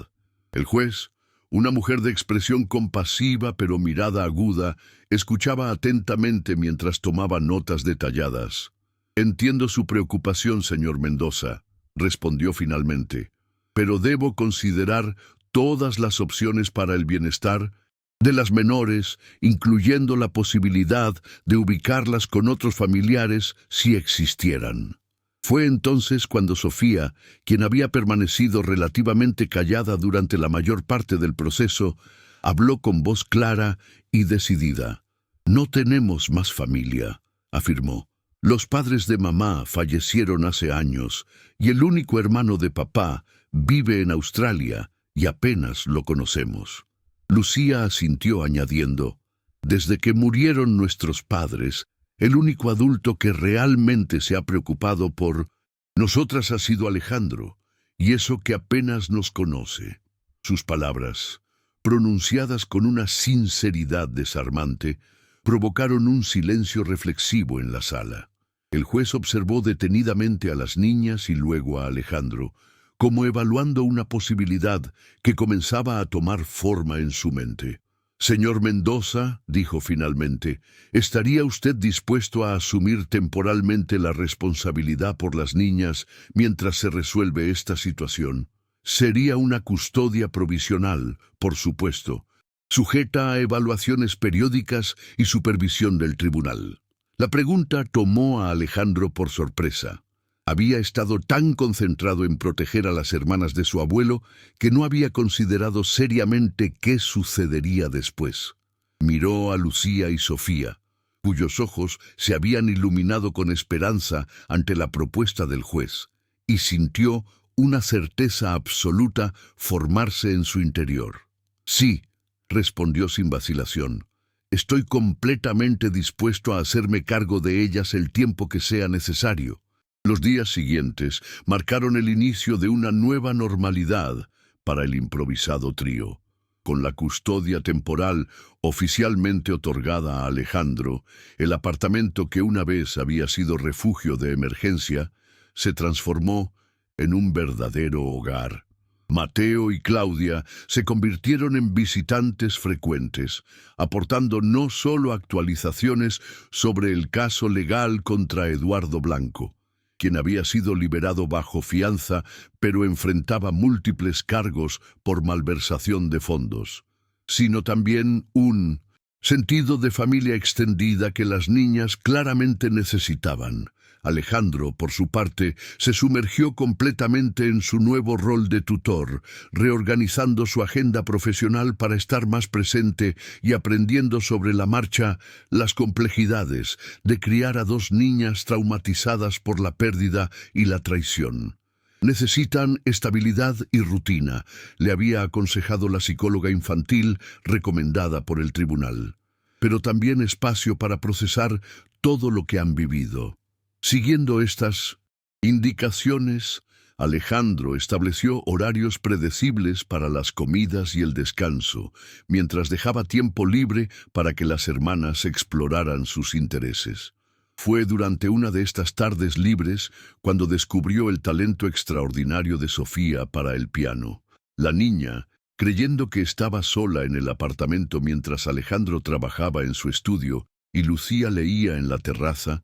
El juez, una mujer de expresión compasiva pero mirada aguda, escuchaba atentamente mientras tomaba notas detalladas. «Entiendo su preocupación, señor Mendoza», respondió finalmente, «pero debo considerar todas las opciones para el bienestar de las menores, incluyendo la posibilidad de ubicarlas con otros familiares si existieran». Fue entonces cuando Sofía, quien había permanecido relativamente callada durante la mayor parte del proceso, habló con voz clara y decidida. «No tenemos más familia», afirmó. «Los padres de mamá fallecieron hace años y el único hermano de papá vive en Australia y apenas lo conocemos». Lucía asintió añadiendo: «Desde que murieron nuestros padres, el único adulto que realmente se ha preocupado por nosotras ha sido Alejandro, y eso que apenas nos conoce». Sus palabras, pronunciadas con una sinceridad desarmante, provocaron un silencio reflexivo en la sala. El juez observó detenidamente a las niñas y luego a Alejandro, como evaluando una posibilidad que comenzaba a tomar forma en su mente. Señor Mendoza, dijo finalmente, ¿estaría usted dispuesto a asumir temporalmente la responsabilidad por las niñas mientras se resuelve esta situación? Sería una custodia provisional, por supuesto, sujeta a evaluaciones periódicas y supervisión del tribunal. La pregunta tomó a Alejandro por sorpresa. Había estado tan concentrado en proteger a las hermanas de su abuelo que no había considerado seriamente qué sucedería después. Miró a Lucía y Sofía, cuyos ojos se habían iluminado con esperanza ante la propuesta del juez, y sintió una certeza absoluta formarse en su interior. Sí, respondió sin vacilación. Estoy completamente dispuesto a hacerme cargo de ellas el tiempo que sea necesario. Los días siguientes marcaron el inicio de una nueva normalidad para el improvisado trío. Con la custodia temporal oficialmente otorgada a Alejandro, el apartamento que una vez había sido refugio de emergencia se transformó en un verdadero hogar. Mateo y Claudia se convirtieron en visitantes frecuentes, aportando no solo actualizaciones sobre el caso legal contra Eduardo Blanco, quien había sido liberado bajo fianza, pero enfrentaba múltiples cargos por malversación de fondos, sino también un sentido de familia extendida que las niñas claramente necesitaban. Alejandro, por su parte, se sumergió completamente en su nuevo rol de tutor, reorganizando su agenda profesional para estar más presente y aprendiendo sobre la marcha las complejidades de criar a dos niñas traumatizadas por la pérdida y la traición. Necesitan estabilidad y rutina, le había aconsejado la psicóloga infantil recomendada por el tribunal, pero también espacio para procesar todo lo que han vivido. Siguiendo estas indicaciones, Alejandro estableció horarios predecibles para las comidas y el descanso, mientras dejaba tiempo libre para que las hermanas exploraran sus intereses. Fue durante una de estas tardes libres cuando descubrió el talento extraordinario de Sofía para el piano. La niña, creyendo que estaba sola en el apartamento mientras Alejandro trabajaba en su estudio y Lucía leía en la terraza,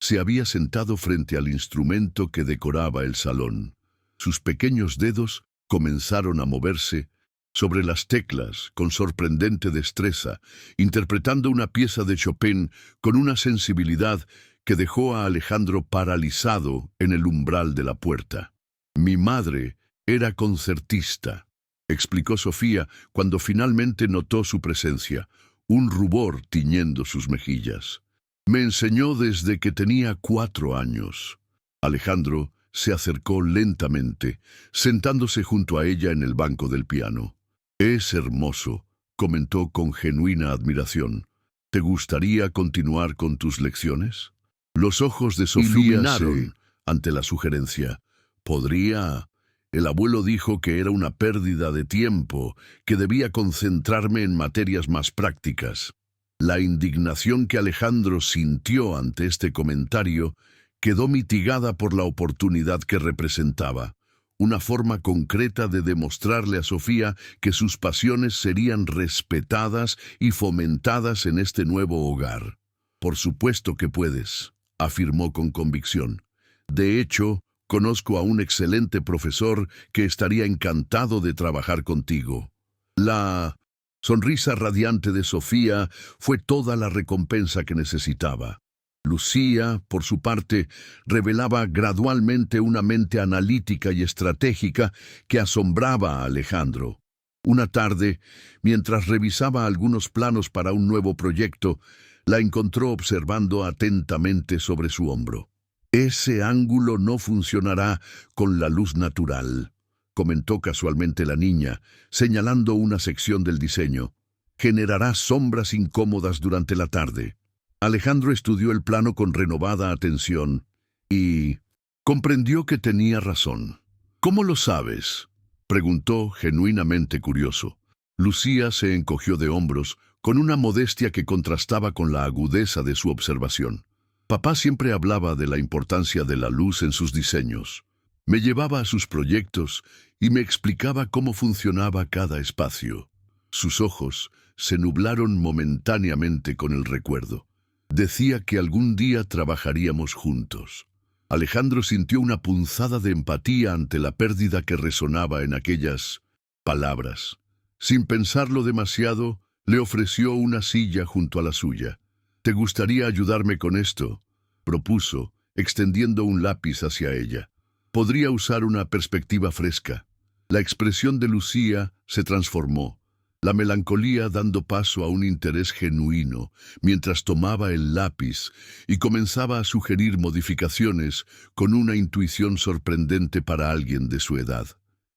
se había sentado frente al instrumento que decoraba el salón. Sus pequeños dedos comenzaron a moverse sobre las teclas con sorprendente destreza, interpretando una pieza de Chopin con una sensibilidad que dejó a Alejandro paralizado en el umbral de la puerta. «Mi madre era concertista», explicó Sofía cuando finalmente notó su presencia, un rubor tiñendo sus mejillas. «Me enseñó desde que tenía 4 años». Alejandro se acercó lentamente, sentándose junto a ella en el banco del piano. «Es hermoso», comentó con genuina admiración. «¿Te gustaría continuar con tus lecciones?» Los ojos de Sofía iluminaron ante la sugerencia. «¿Podría...?» El abuelo dijo que era una pérdida de tiempo, que debía concentrarme en materias más prácticas. La indignación que Alejandro sintió ante este comentario quedó mitigada por la oportunidad que representaba, una forma concreta de demostrarle a Sofía que sus pasiones serían respetadas y fomentadas en este nuevo hogar. «Por supuesto que puedes», afirmó con convicción. «De hecho, conozco a un excelente profesor que estaría encantado de trabajar contigo». La sonrisa radiante de Sofía fue toda la recompensa que necesitaba. Lucía, por su parte, revelaba gradualmente una mente analítica y estratégica que asombraba a Alejandro. Una tarde, mientras revisaba algunos planos para un nuevo proyecto, la encontró observando atentamente sobre su hombro. «Ese ángulo no funcionará con la luz natural», comentó casualmente la niña, señalando una sección del diseño. «Generará sombras incómodas durante la tarde». Alejandro estudió el plano con renovada atención y comprendió que tenía razón. «¿Cómo lo sabes?», preguntó genuinamente curioso. Lucía se encogió de hombros, con una modestia que contrastaba con la agudeza de su observación. «Papá siempre hablaba de la importancia de la luz en sus diseños. Me llevaba a sus proyectos y me explicaba cómo funcionaba cada espacio». Sus ojos se nublaron momentáneamente con el recuerdo. Decía que algún día trabajaríamos juntos. Alejandro sintió una punzada de empatía ante la pérdida que resonaba en aquellas palabras. Sin pensarlo demasiado, le ofreció una silla junto a la suya. «¿Te gustaría ayudarme con esto?», propuso, extendiendo un lápiz hacia ella. Podría usar una perspectiva fresca. La expresión de Lucía se transformó, la melancolía dando paso a un interés genuino, mientras tomaba el lápiz y comenzaba a sugerir modificaciones con una intuición sorprendente para alguien de su edad.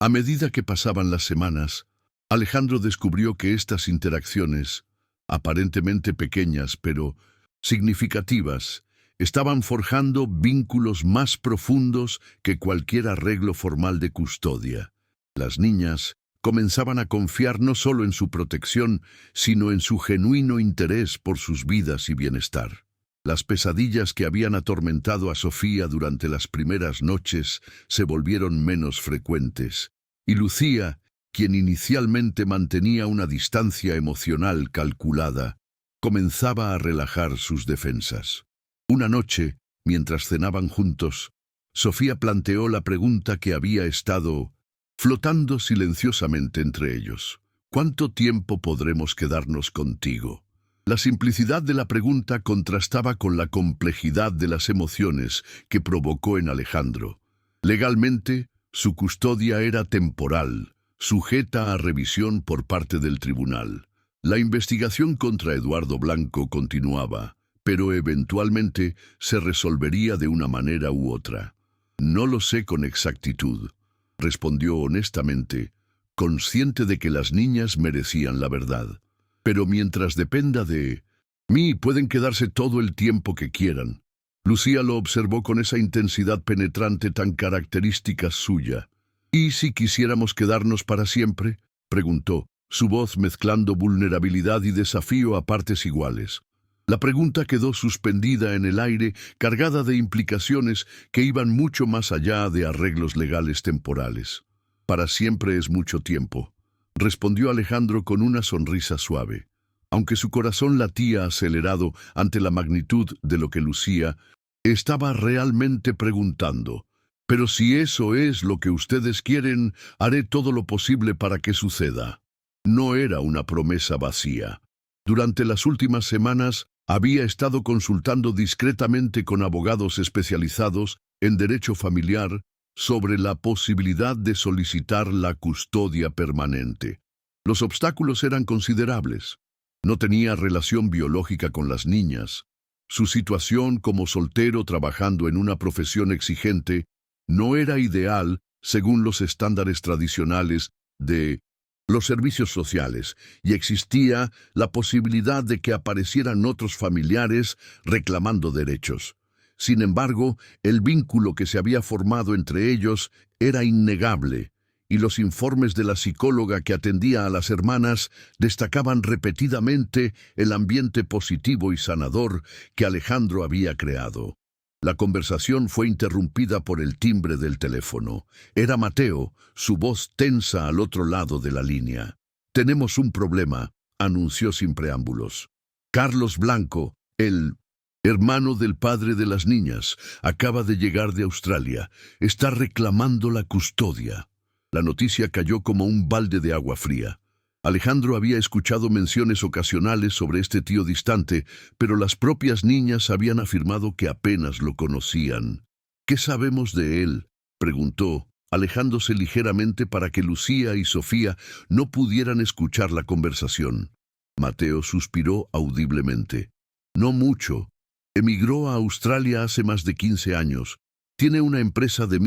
A medida que pasaban las semanas, Alejandro descubrió que estas interacciones, aparentemente pequeñas pero significativas, estaban forjando vínculos más profundos que cualquier arreglo formal de custodia. Las niñas comenzaban a confiar no solo en su protección, sino en su genuino interés por sus vidas y bienestar. Las pesadillas que habían atormentado a Sofía durante las primeras noches se volvieron menos frecuentes, y Lucía, quien inicialmente mantenía una distancia emocional calculada, comenzaba a relajar sus defensas. Una noche, mientras cenaban juntos, Sofía planteó la pregunta que había estado flotando silenciosamente entre ellos. ¿Cuánto tiempo podremos quedarnos contigo? La simplicidad de la pregunta contrastaba con la complejidad de las emociones que provocó en Alejandro. Legalmente, su custodia era temporal, sujeta a revisión por parte del tribunal. La investigación contra Eduardo Blanco continuaba, pero eventualmente se resolvería de una manera u otra. «No lo sé con exactitud», respondió honestamente, consciente de que las niñas merecían la verdad. «Pero mientras dependa de mí, pueden quedarse todo el tiempo que quieran». Lucía lo observó con esa intensidad penetrante tan característica suya. «¿Y si quisiéramos quedarnos para siempre?», preguntó, su voz mezclando vulnerabilidad y desafío a partes iguales. La pregunta quedó suspendida en el aire, cargada de implicaciones que iban mucho más allá de arreglos legales temporales. «Para siempre es mucho tiempo», respondió Alejandro con una sonrisa suave. Aunque su corazón latía acelerado ante la magnitud de lo que Lucía estaba realmente preguntando. «Pero si eso es lo que ustedes quieren, haré todo lo posible para que suceda». No era una promesa vacía. Durante las últimas semanas, había estado consultando discretamente con abogados especializados en derecho familiar sobre la posibilidad de solicitar la custodia permanente. Los obstáculos eran considerables. No tenía relación biológica con las niñas. Su situación como soltero trabajando en una profesión exigente no era ideal según los estándares tradicionales de los servicios sociales, y existía la posibilidad de que aparecieran otros familiares reclamando derechos. Sin embargo, el vínculo que se había formado entre ellos era innegable, y los informes de la psicóloga que atendía a las hermanas destacaban repetidamente el ambiente positivo y sanador que Alejandro había creado. La conversación fue interrumpida por el timbre del teléfono. Era Mateo, su voz tensa al otro lado de la línea. «Tenemos un problema», anunció sin preámbulos. «Carlos Blanco, el hermano del padre de las niñas, acaba de llegar de Australia. Está reclamando la custodia». La noticia cayó como un balde de agua fría. Alejandro había escuchado menciones ocasionales sobre este tío distante, pero las propias niñas habían afirmado que apenas lo conocían. «¿Qué sabemos de él?», preguntó, alejándose ligeramente para que Lucía y Sofía no pudieran escuchar la conversación. Mateo suspiró audiblemente. «No mucho. Emigró a Australia hace más de 15 años. Tiene una empresa de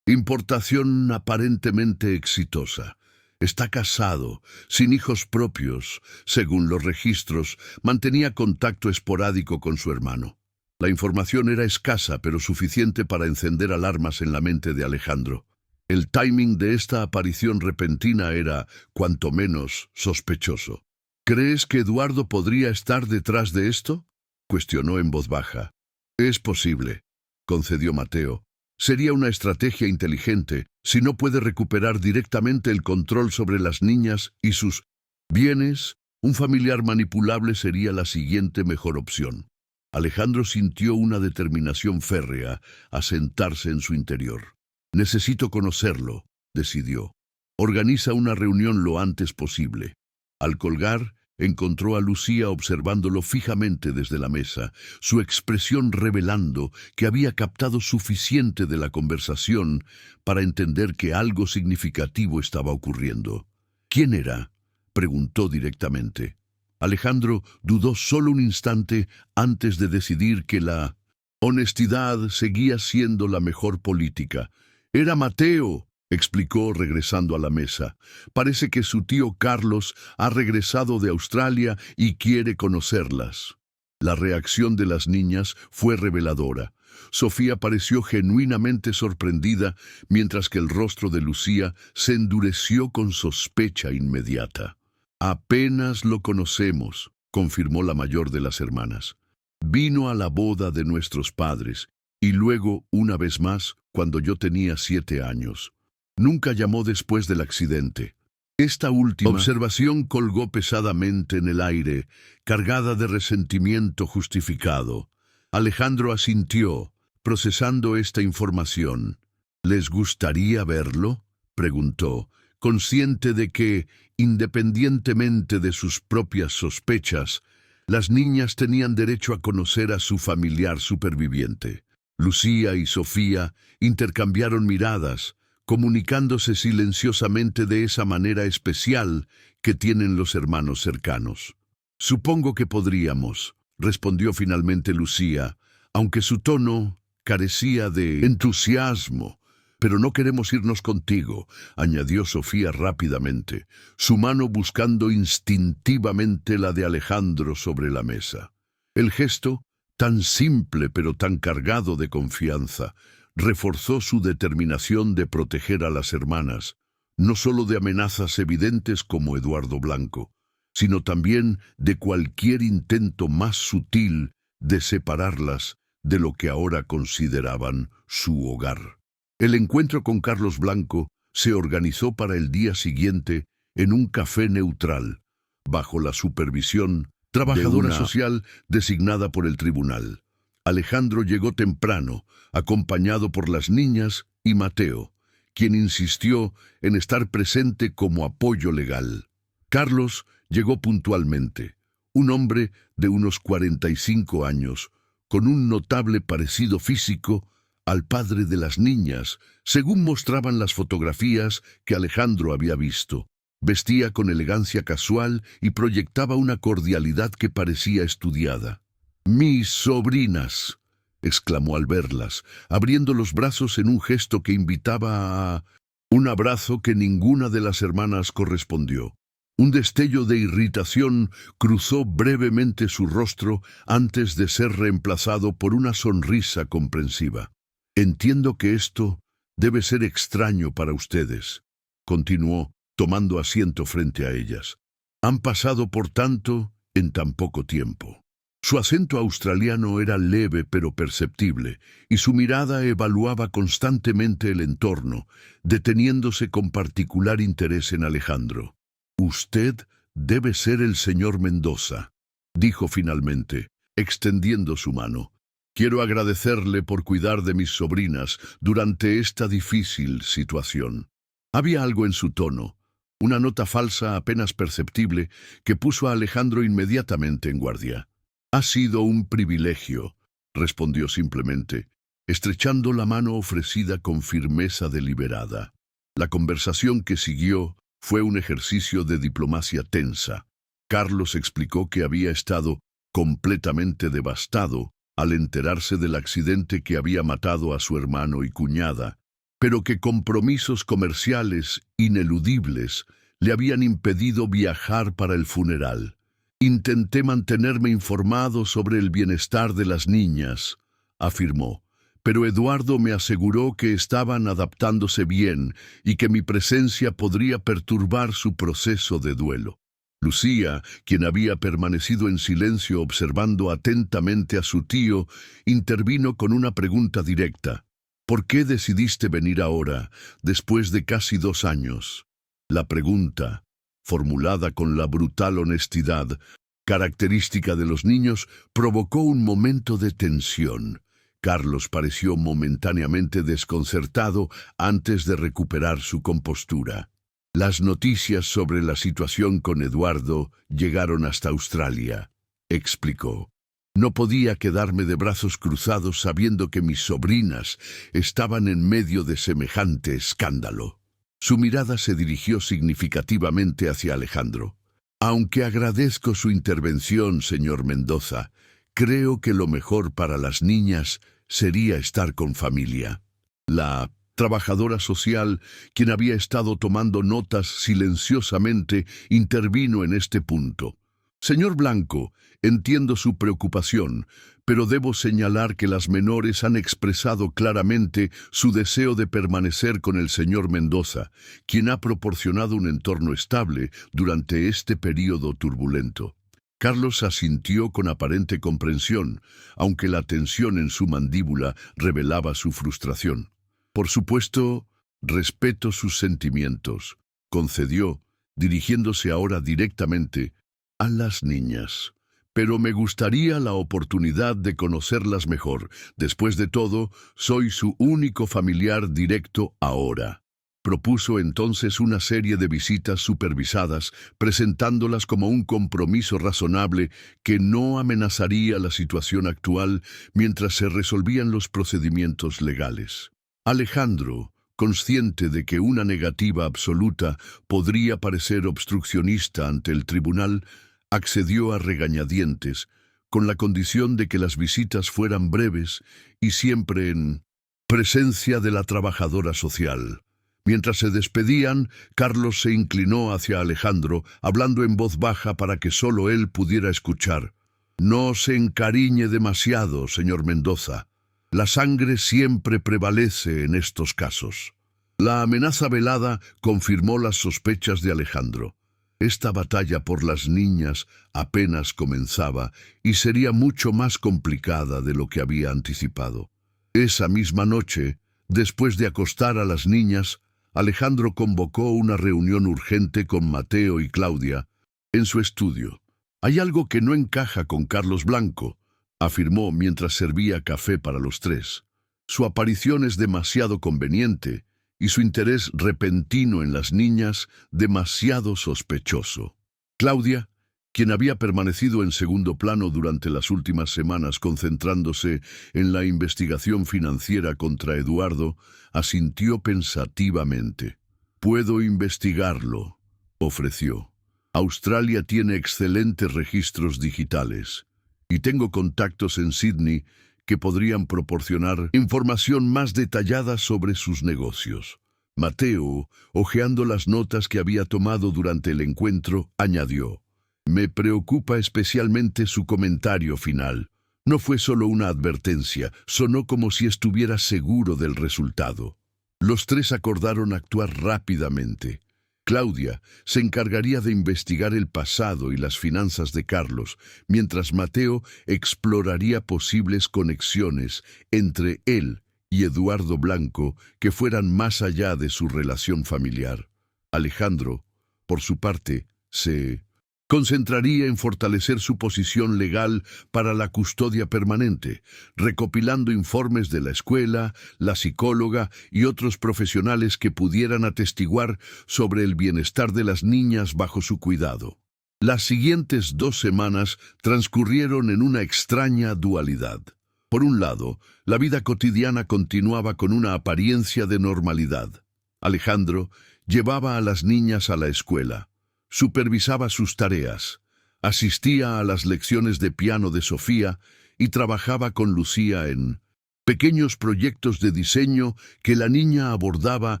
importación aparentemente exitosa. Está casado, sin hijos propios. Según los registros, mantenía contacto esporádico con su hermano». La información era escasa, pero suficiente para encender alarmas en la mente de Alejandro. El timing de esta aparición repentina era, cuanto menos, sospechoso. «¿Crees que Eduardo podría estar detrás de esto?», cuestionó en voz baja. «Es posible», concedió Mateo. «Sería una estrategia inteligente si no puede recuperar directamente el control sobre las niñas y sus bienes Un familiar manipulable sería la siguiente mejor opción. Alejandro sintió una determinación férrea a sentarse en su interior. Necesito conocerlo, decidió. Organiza una reunión lo antes posible. Al colgar, encontró a Lucía observándolo fijamente desde la mesa, su expresión revelando que había captado suficiente de la conversación para entender que algo significativo estaba ocurriendo. ¿Quién era?, preguntó directamente. Alejandro dudó solo un instante antes de decidir que la honestidad seguía siendo la mejor política. «Era Mateo», explicó regresando a la mesa. «Parece que su tío Carlos ha regresado de Australia y quiere conocerlas». La reacción de las niñas fue reveladora. Sofía pareció genuinamente sorprendida, mientras que el rostro de Lucía se endureció con sospecha inmediata. «Apenas lo conocemos», confirmó la mayor de las hermanas. «Vino a la boda de nuestros padres, y luego, una vez más, cuando yo tenía 7 años. Nunca llamó después del accidente». Esta última observación colgó pesadamente en el aire, cargada de resentimiento justificado. Alejandro asintió, procesando esta información. «¿Les gustaría verlo?», preguntó, consciente de que, independientemente de sus propias sospechas, las niñas tenían derecho a conocer a su familiar superviviente. Lucía y Sofía intercambiaron miradas, comunicándose silenciosamente de esa manera especial que tienen los hermanos cercanos. «Supongo que podríamos», respondió finalmente Lucía, aunque su tono carecía de entusiasmo. «Pero no queremos irnos contigo», añadió Sofía rápidamente, su mano buscando instintivamente la de Alejandro sobre la mesa. El gesto, tan simple pero tan cargado de confianza, reforzó su determinación de proteger a las hermanas, no solo de amenazas evidentes como Eduardo Blanco, sino también de cualquier intento más sutil de separarlas de lo que ahora consideraban su hogar. El encuentro con Carlos Blanco se organizó para el día siguiente en un café neutral, bajo la supervisión trabajadora social designada por el tribunal. Alejandro llegó temprano, acompañado por las niñas y Mateo, quien insistió en estar presente como apoyo legal. Carlos llegó puntualmente, un hombre de unos 45 años, con un notable parecido físico al padre de las niñas, según mostraban las fotografías que Alejandro había visto. Vestía con elegancia casual y proyectaba una cordialidad que parecía estudiada. «Mis sobrinas», exclamó al verlas, abriendo los brazos en un gesto que invitaba a un abrazo que ninguna de las hermanas correspondió. Un destello de irritación cruzó brevemente su rostro antes de ser reemplazado por una sonrisa comprensiva. «Entiendo que esto debe ser extraño para ustedes», continuó, tomando asiento frente a ellas. «Han pasado por tanto en tan poco tiempo». Su acento australiano era leve pero perceptible, y su mirada evaluaba constantemente el entorno, deteniéndose con particular interés en Alejandro. «Usted debe ser el señor Mendoza», dijo finalmente, extendiendo su mano. «Quiero agradecerle por cuidar de mis sobrinas durante esta difícil situación». Había algo en su tono, una nota falsa apenas perceptible, que puso a Alejandro inmediatamente en guardia. «Ha sido un privilegio», respondió simplemente, estrechando la mano ofrecida con firmeza deliberada. La conversación que siguió fue un ejercicio de diplomacia tensa. Carlos explicó que había estado completamente devastado al enterarse del accidente que había matado a su hermano y cuñada, pero que compromisos comerciales ineludibles le habían impedido viajar para el funeral. «Intenté mantenerme informado sobre el bienestar de las niñas», afirmó, «pero Eduardo me aseguró que estaban adaptándose bien y que mi presencia podría perturbar su proceso de duelo». Lucía, quien había permanecido en silencio observando atentamente a su tío, intervino con una pregunta directa. «¿Por qué decidiste venir ahora, después de casi 2 años?» La pregunta, formulada con la brutal honestidad característica de los niños, provocó un momento de tensión. Carlos pareció momentáneamente desconcertado antes de recuperar su compostura. Las noticias sobre la situación con Eduardo llegaron hasta Australia, explicó. No podía quedarme de brazos cruzados sabiendo que mis sobrinas estaban en medio de semejante escándalo. Su mirada se dirigió significativamente hacia Alejandro. Aunque agradezco su intervención, señor Mendoza, creo que lo mejor para las niñas sería estar con familia. La trabajadora social, quien había estado tomando notas silenciosamente, intervino en este punto. Señor Blanco, entiendo su preocupación, pero debo señalar que las menores han expresado claramente su deseo de permanecer con el señor Mendoza, quien ha proporcionado un entorno estable durante este período turbulento. Carlos asintió con aparente comprensión, aunque la tensión en su mandíbula revelaba su frustración. Por supuesto, respeto sus sentimientos, concedió, dirigiéndose ahora directamente a las niñas. Pero me gustaría la oportunidad de conocerlas mejor. Después de todo, soy su único familiar directo ahora. Propuso entonces una serie de visitas supervisadas, presentándolas como un compromiso razonable que no amenazaría la situación actual mientras se resolvían los procedimientos legales. Alejandro, consciente de que una negativa absoluta podría parecer obstruccionista ante el tribunal, accedió a regañadientes, con la condición de que las visitas fueran breves y siempre en presencia de la trabajadora social. Mientras se despedían, Carlos se inclinó hacia Alejandro, hablando en voz baja para que solo él pudiera escuchar. No se encariñe demasiado, señor Mendoza. La sangre siempre prevalece en estos casos. La amenaza velada confirmó las sospechas de Alejandro. Esta batalla por las niñas apenas comenzaba y sería mucho más complicada de lo que había anticipado. Esa misma noche, después de acostar a las niñas, Alejandro convocó una reunión urgente con Mateo y Claudia en su estudio. «Hay algo que no encaja con Carlos Blanco», afirmó mientras servía café para los tres. «Su aparición es demasiado conveniente y su interés repentino en las niñas demasiado sospechoso». Claudia, quien había permanecido en segundo plano durante las últimas semanas concentrándose en la investigación financiera contra Eduardo, asintió pensativamente. «Puedo investigarlo», ofreció. «Australia tiene excelentes registros digitales y tengo contactos en Sydney que podrían proporcionar información más detallada sobre sus negocios». Mateo, hojeando las notas que había tomado durante el encuentro, añadió: «Me preocupa especialmente su comentario final. No fue solo una advertencia, sonó como si estuviera seguro del resultado». Los tres acordaron actuar rápidamente. Claudia se encargaría de investigar el pasado y las finanzas de Carlos, mientras Mateo exploraría posibles conexiones entre él y Eduardo Blanco que fueran más allá de su relación familiar. Alejandro, por su parte, se concentraría en fortalecer su posición legal para la custodia permanente, recopilando informes de la escuela, la psicóloga y otros profesionales que pudieran atestiguar sobre el bienestar de las niñas bajo su cuidado. Las siguientes 2 semanas transcurrieron en una extraña dualidad. Por un lado, la vida cotidiana continuaba con una apariencia de normalidad. Alejandro llevaba a las niñas a la escuela, supervisaba sus tareas, asistía a las lecciones de piano de Sofía y trabajaba con Lucía en pequeños proyectos de diseño que la niña abordaba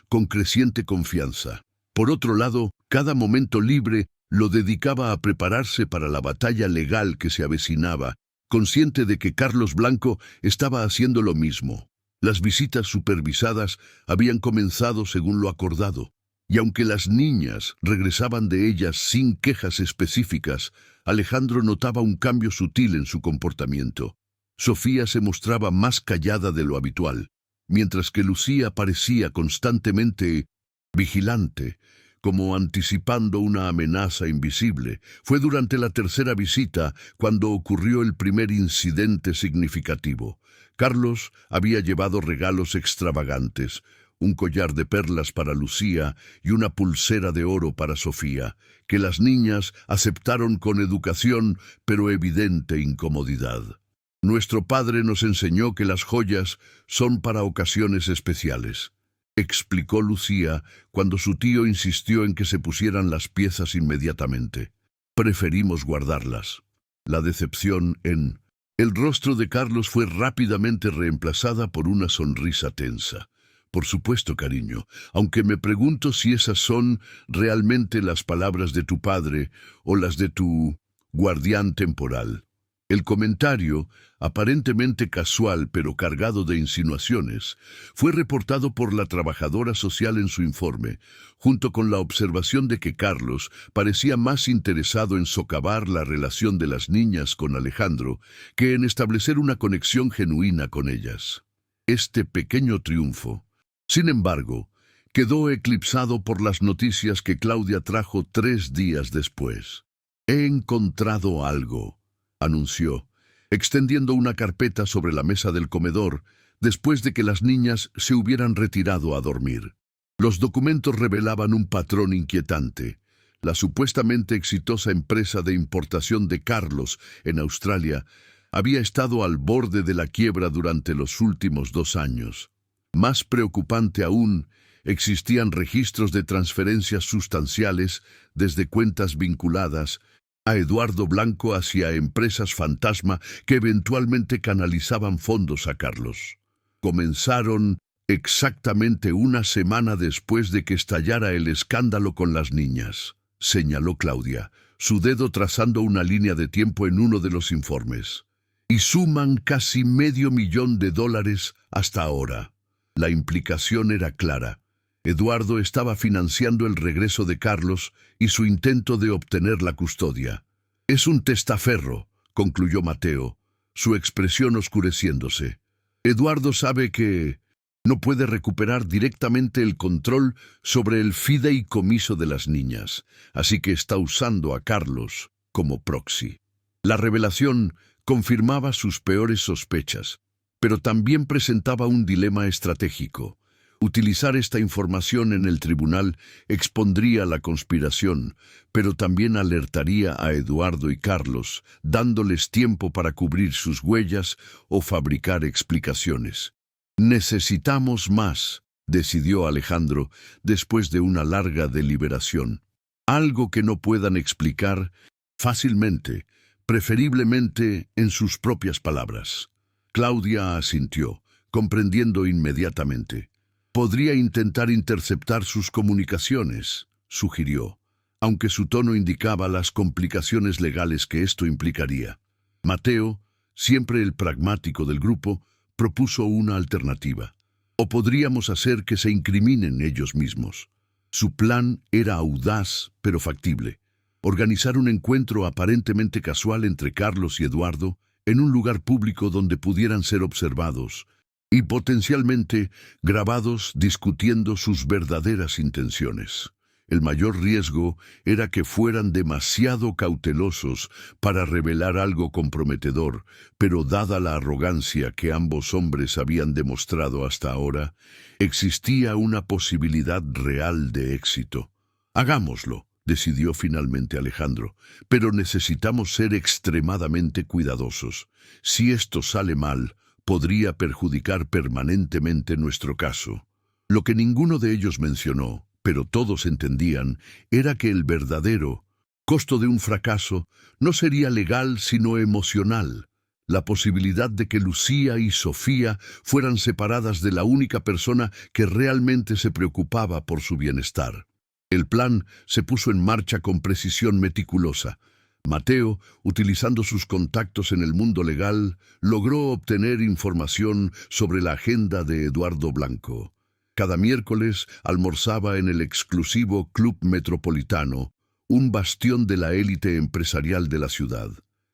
con creciente confianza. Por otro lado, cada momento libre lo dedicaba a prepararse para la batalla legal que se avecinaba, consciente de que Carlos Blanco estaba haciendo lo mismo. Las visitas supervisadas habían comenzado según lo acordado, y aunque las niñas regresaban de ellas sin quejas específicas, Alejandro notaba un cambio sutil en su comportamiento. Sofía se mostraba más callada de lo habitual, mientras que Lucía parecía constantemente vigilante, como anticipando una amenaza invisible. Fue durante la tercera visita cuando ocurrió el primer incidente significativo. Carlos había llevado regalos extravagantes, un collar de perlas para Lucía y una pulsera de oro para Sofía, que las niñas aceptaron con educación pero evidente incomodidad. Nuestro padre nos enseñó que las joyas son para ocasiones especiales, explicó Lucía cuando su tío insistió en que se pusieran las piezas inmediatamente. Preferimos guardarlas. La decepción en el rostro de Carlos fue rápidamente reemplazada por una sonrisa tensa. Por supuesto, cariño, aunque me pregunto si esas son realmente las palabras de tu padre o las de tu guardián temporal. El comentario, aparentemente casual pero cargado de insinuaciones, fue reportado por la trabajadora social en su informe, junto con la observación de que Carlos parecía más interesado en socavar la relación de las niñas con Alejandro que en establecer una conexión genuina con ellas. Este pequeño triunfo, sin embargo, quedó eclipsado por las noticias que Claudia trajo 3 días después. «He encontrado algo», anunció, extendiendo una carpeta sobre la mesa del comedor después de que las niñas se hubieran retirado a dormir. Los documentos revelaban un patrón inquietante. La supuestamente exitosa empresa de importación de Carlos en Australia había estado al borde de la quiebra durante los últimos 2 años. Más preocupante aún, existían registros de transferencias sustanciales desde cuentas vinculadas a Eduardo Blanco hacia empresas fantasma que eventualmente canalizaban fondos a Carlos. Comenzaron exactamente una semana después de que estallara el escándalo con las niñas, señaló Claudia, su dedo trazando una línea de tiempo en uno de los informes. Y suman casi $500,000 hasta ahora. La implicación era clara. Eduardo estaba financiando el regreso de Carlos y su intento de obtener la custodia. «Es un testaferro», concluyó Mateo, su expresión oscureciéndose. «Eduardo sabe que no puede recuperar directamente el control sobre el fideicomiso de las niñas, así que está usando a Carlos como proxy». La revelación confirmaba sus peores sospechas, pero también presentaba un dilema estratégico. Utilizar esta información en el tribunal expondría la conspiración, pero también alertaría a Eduardo y Carlos, dándoles tiempo para cubrir sus huellas o fabricar explicaciones. «Necesitamos más», decidió Alejandro después de una larga deliberación. «Algo que no puedan explicar fácilmente, preferiblemente en sus propias palabras». Claudia asintió, comprendiendo inmediatamente. «Podría intentar interceptar sus comunicaciones», sugirió, aunque su tono indicaba las complicaciones legales que esto implicaría. Mateo, siempre el pragmático del grupo, propuso una alternativa. «O podríamos hacer que se incriminen ellos mismos». Su plan era audaz, pero factible. Organizar un encuentro aparentemente casual entre Carlos y Eduardo en un lugar público donde pudieran ser observados y potencialmente grabados discutiendo sus verdaderas intenciones. El mayor riesgo era que fueran demasiado cautelosos para revelar algo comprometedor, pero dada la arrogancia que ambos hombres habían demostrado hasta ahora, existía una posibilidad real de éxito. «Hagámoslo», decidió finalmente Alejandro, «pero necesitamos ser extremadamente cuidadosos. Si esto sale mal, podría perjudicar permanentemente nuestro caso». Lo que ninguno de ellos mencionó, pero todos entendían, era que el verdadero costo de un fracaso no sería legal sino emocional. La posibilidad de que Lucía y Sofía fueran separadas de la única persona que realmente se preocupaba por su bienestar. El plan se puso en marcha con precisión meticulosa. Mateo, utilizando sus contactos en el mundo legal, logró obtener información sobre la agenda de Eduardo Blanco. Cada miércoles almorzaba en el exclusivo Club Metropolitano, un bastión de la élite empresarial de la ciudad.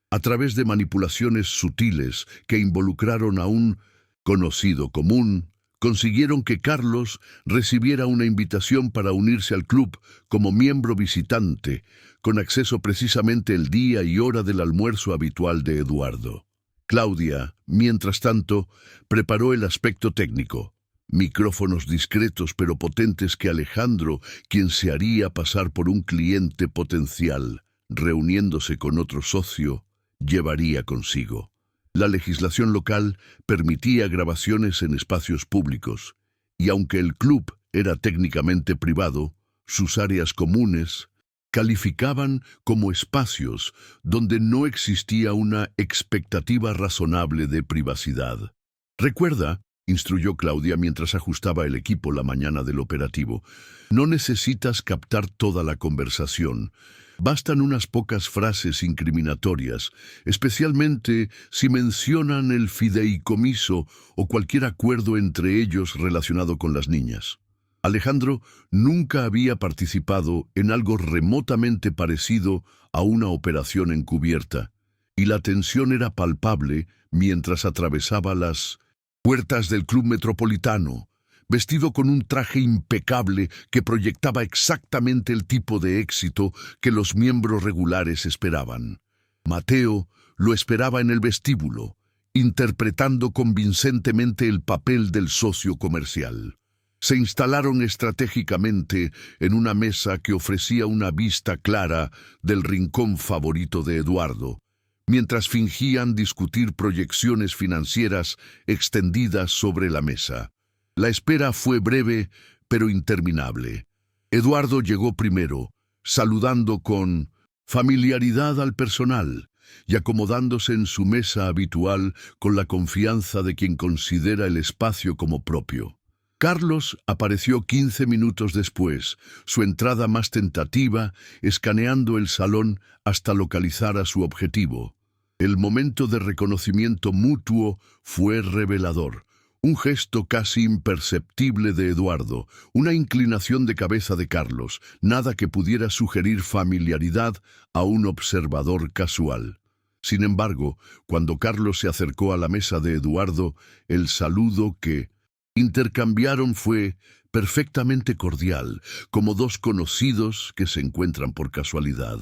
A través de manipulaciones sutiles que involucraron a un conocido común, consiguieron que Carlos recibiera una invitación para unirse al club como miembro visitante, con acceso precisamente el día y hora del almuerzo habitual de Eduardo. Claudia, mientras tanto, preparó el aspecto técnico. Micrófonos discretos pero potentes que Alejandro, quien se haría pasar por un cliente potencial, reuniéndose con otro socio, llevaría consigo. La legislación local permitía grabaciones en espacios públicos, y aunque el club era técnicamente privado, sus áreas comunes calificaban como espacios donde no existía una expectativa razonable de privacidad. Recuerda, instruyó Claudia mientras ajustaba el equipo la mañana del operativo, no necesitas captar toda la conversación. Bastan unas pocas frases incriminatorias, especialmente si mencionan el fideicomiso o cualquier acuerdo entre ellos relacionado con las niñas. Alejandro nunca había participado en algo remotamente parecido a una operación encubierta, y la tensión era palpable mientras atravesaba las puertas del Club Metropolitano, vestido con un traje impecable que proyectaba exactamente el tipo de éxito que los miembros regulares esperaban. Mateo lo esperaba en el vestíbulo, interpretando convincentemente el papel del socio comercial. Se instalaron estratégicamente en una mesa que ofrecía una vista clara del rincón favorito de Eduardo, mientras fingían discutir proyecciones financieras extendidas sobre la mesa. La espera fue breve, pero interminable. Eduardo llegó primero, saludando con familiaridad al personal y acomodándose en su mesa habitual con la confianza de quien considera el espacio como propio. Carlos apareció 15 minutos después, su entrada más tentativa, escaneando el salón hasta localizar a su objetivo. El momento de reconocimiento mutuo fue revelador. Un gesto casi imperceptible de Eduardo, una inclinación de cabeza de Carlos, nada que pudiera sugerir familiaridad a un observador casual. Sin embargo, cuando Carlos se acercó a la mesa de Eduardo, el saludo que intercambiaron fue perfectamente cordial, como dos conocidos que se encuentran por casualidad.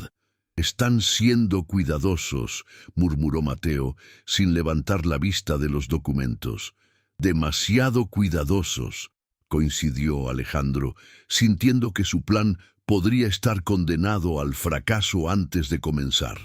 «Están siendo cuidadosos», murmuró Mateo, sin levantar la vista de los documentos. «Demasiado cuidadosos», coincidió Alejandro, sintiendo que su plan podría estar condenado al fracaso antes de comenzar.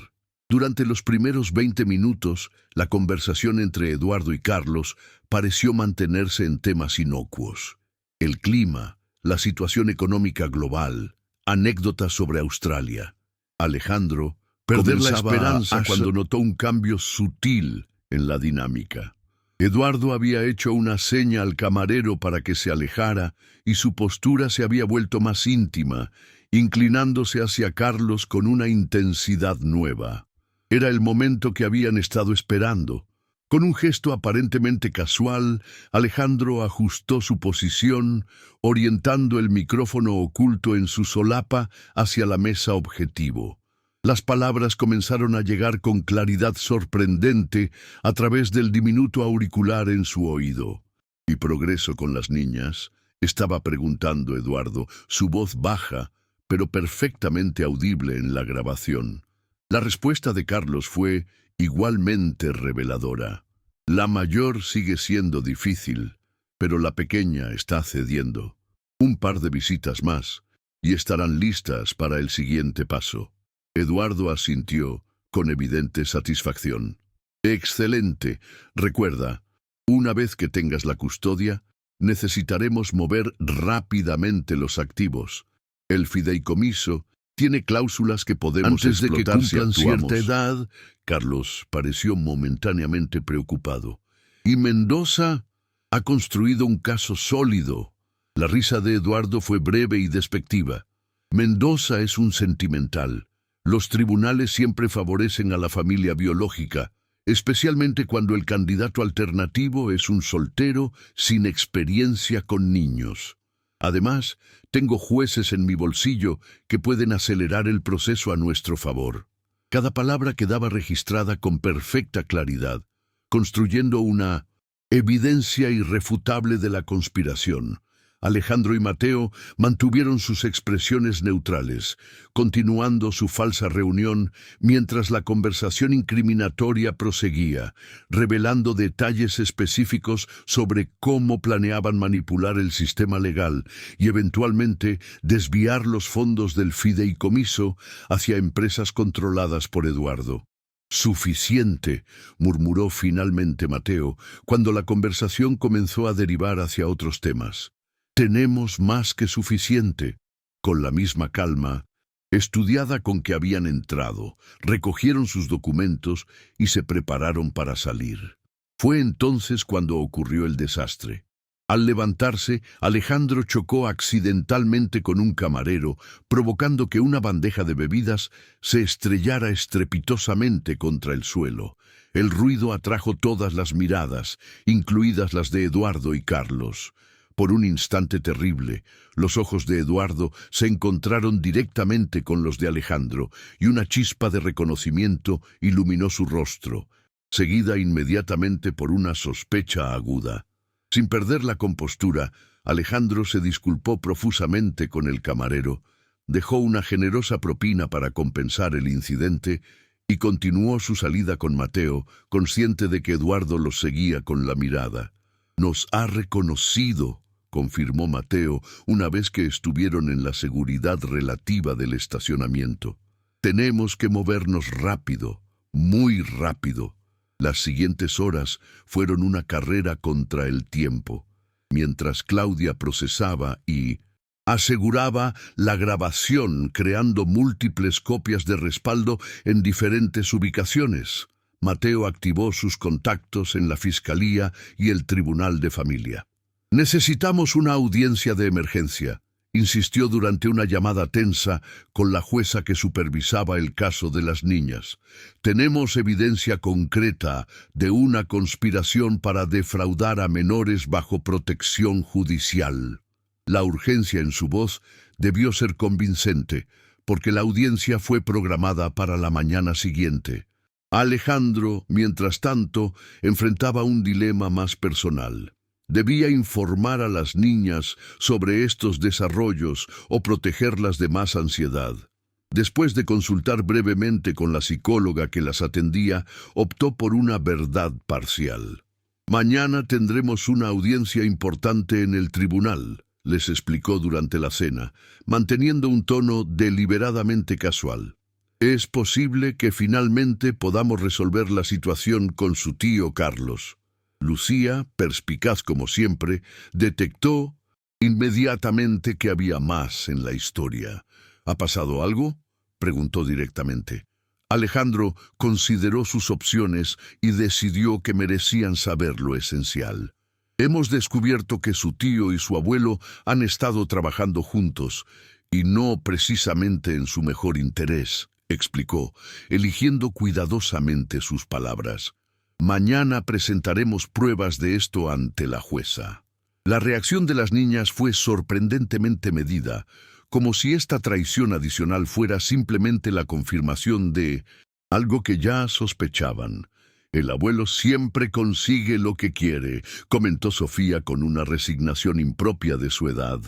Durante los primeros 20 minutos, la conversación entre Eduardo y Carlos pareció mantenerse en temas inocuos. El clima, la situación económica global, anécdotas sobre Australia. Alejandro perdió la esperanza cuando notó un cambio sutil en la dinámica. Eduardo había hecho una seña al camarero para que se alejara y su postura se había vuelto más íntima, inclinándose hacia Carlos con una intensidad nueva. Era el momento que habían estado esperando. Con un gesto aparentemente casual, Alejandro ajustó su posición, orientando el micrófono oculto en su solapa hacia la mesa objetivo. Las palabras comenzaron a llegar con claridad sorprendente a través del diminuto auricular en su oído. «¿Y progreso con las niñas?», estaba preguntando Eduardo, su voz baja, pero perfectamente audible en la grabación. La respuesta de Carlos fue igualmente reveladora. «La mayor sigue siendo difícil, pero la pequeña está cediendo. Un par de visitas más, y estarán listas para el siguiente paso». Eduardo asintió con evidente satisfacción. «Excelente. Recuerda, una vez que tengas la custodia, necesitaremos mover rápidamente los activos. El fideicomiso tiene cláusulas que podemos explotar antes de que cumplan cierta edad». Carlos pareció momentáneamente preocupado. «Y Mendoza ha construido un caso sólido». La risa de Eduardo fue breve y despectiva. «Mendoza es un sentimental. Los tribunales siempre favorecen a la familia biológica, especialmente cuando el candidato alternativo es un soltero sin experiencia con niños. Además, tengo jueces en mi bolsillo que pueden acelerar el proceso a nuestro favor». Cada palabra quedaba registrada con perfecta claridad, construyendo una evidencia irrefutable de la conspiración. Alejandro y Mateo mantuvieron sus expresiones neutrales, continuando su falsa reunión mientras la conversación incriminatoria proseguía, revelando detalles específicos sobre cómo planeaban manipular el sistema legal y eventualmente desviar los fondos del fideicomiso hacia empresas controladas por Eduardo. «Suficiente», murmuró finalmente Mateo, cuando la conversación comenzó a derivar hacia otros temas. «Tenemos más que suficiente». Con la misma calma, estudiada con que habían entrado, recogieron sus documentos y se prepararon para salir. Fue entonces cuando ocurrió el desastre. Al levantarse, Alejandro chocó accidentalmente con un camarero, provocando que una bandeja de bebidas se estrellara estrepitosamente contra el suelo. El ruido atrajo todas las miradas, incluidas las de Eduardo y Carlos. Por un instante terrible, los ojos de Eduardo se encontraron directamente con los de Alejandro y una chispa de reconocimiento iluminó su rostro, seguida inmediatamente por una sospecha aguda. Sin perder la compostura, Alejandro se disculpó profusamente con el camarero, dejó una generosa propina para compensar el incidente y continuó su salida con Mateo, consciente de que Eduardo los seguía con la mirada. «Nos ha reconocido», confirmó Mateo una vez que estuvieron en la seguridad relativa del estacionamiento. «Tenemos que movernos rápido, muy rápido». Las siguientes horas fueron una carrera contra el tiempo, mientras Claudia procesaba y aseguraba la grabación, creando múltiples copias de respaldo en diferentes ubicaciones. Mateo activó sus contactos en la Fiscalía y el Tribunal de Familia. «Necesitamos una audiencia de emergencia», insistió durante una llamada tensa con la jueza que supervisaba el caso de las niñas. «Tenemos evidencia concreta de una conspiración para defraudar a menores bajo protección judicial». La urgencia en su voz debió ser convincente, porque la audiencia fue programada para la mañana siguiente. Alejandro, mientras tanto, enfrentaba un dilema más personal. Debía informar a las niñas sobre estos desarrollos o protegerlas de más ansiedad. Después de consultar brevemente con la psicóloga que las atendía, optó por una verdad parcial. «Mañana tendremos una audiencia importante en el tribunal», les explicó durante la cena, manteniendo un tono deliberadamente casual. «Es posible que finalmente podamos resolver la situación con su tío Carlos». Lucía, perspicaz como siempre, detectó inmediatamente que había más en la historia. «¿Ha pasado algo?», preguntó directamente. Alejandro consideró sus opciones y decidió que merecían saber lo esencial. «Hemos descubierto que su tío y su abuelo han estado trabajando juntos, y no precisamente en su mejor interés», explicó, eligiendo cuidadosamente sus palabras. «Mañana presentaremos pruebas de esto ante la jueza». La reacción de las niñas fue sorprendentemente medida, como si esta traición adicional fuera simplemente la confirmación de algo que ya sospechaban. «El abuelo siempre consigue lo que quiere», comentó Sofía con una resignación impropia de su edad.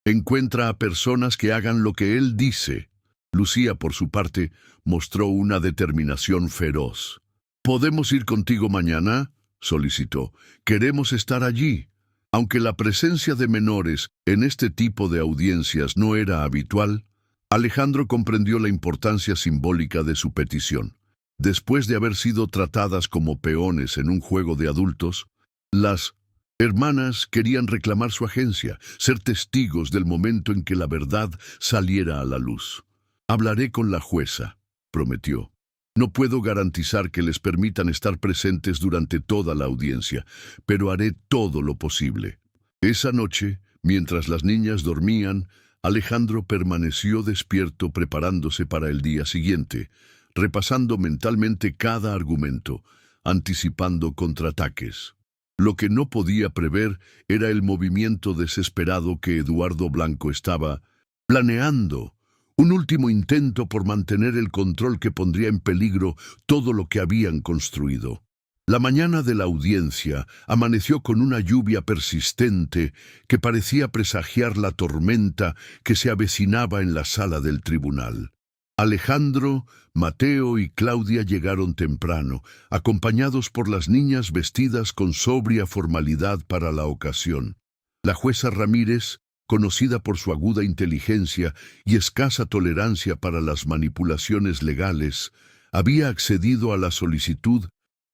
«Encuentra a personas que hagan lo que él dice». Lucía, por su parte, mostró una determinación feroz. «¿Podemos ir contigo mañana?», solicitó. «Queremos estar allí». Aunque la presencia de menores en este tipo de audiencias no era habitual, Alejandro comprendió la importancia simbólica de su petición. Después de haber sido tratadas como peones en un juego de adultos, las hermanas querían reclamar su agencia, ser testigos del momento en que la verdad saliera a la luz. «Hablaré con la jueza», prometió. «No puedo garantizar que les permitan estar presentes durante toda la audiencia, pero haré todo lo posible». Esa noche, mientras las niñas dormían, Alejandro permaneció despierto preparándose para el día siguiente, repasando mentalmente cada argumento, anticipando contraataques. Lo que no podía prever era el movimiento desesperado que Eduardo Blanco estaba planeando. Un último intento por mantener el control que pondría en peligro todo lo que habían construido. La mañana de la audiencia amaneció con una lluvia persistente que parecía presagiar la tormenta que se avecinaba en la sala del tribunal. Alejandro, Mateo y Claudia llegaron temprano, acompañados por las niñas vestidas con sobria formalidad para la ocasión. La jueza Ramírez, conocida por su aguda inteligencia y escasa tolerancia para las manipulaciones legales, había accedido a la solicitud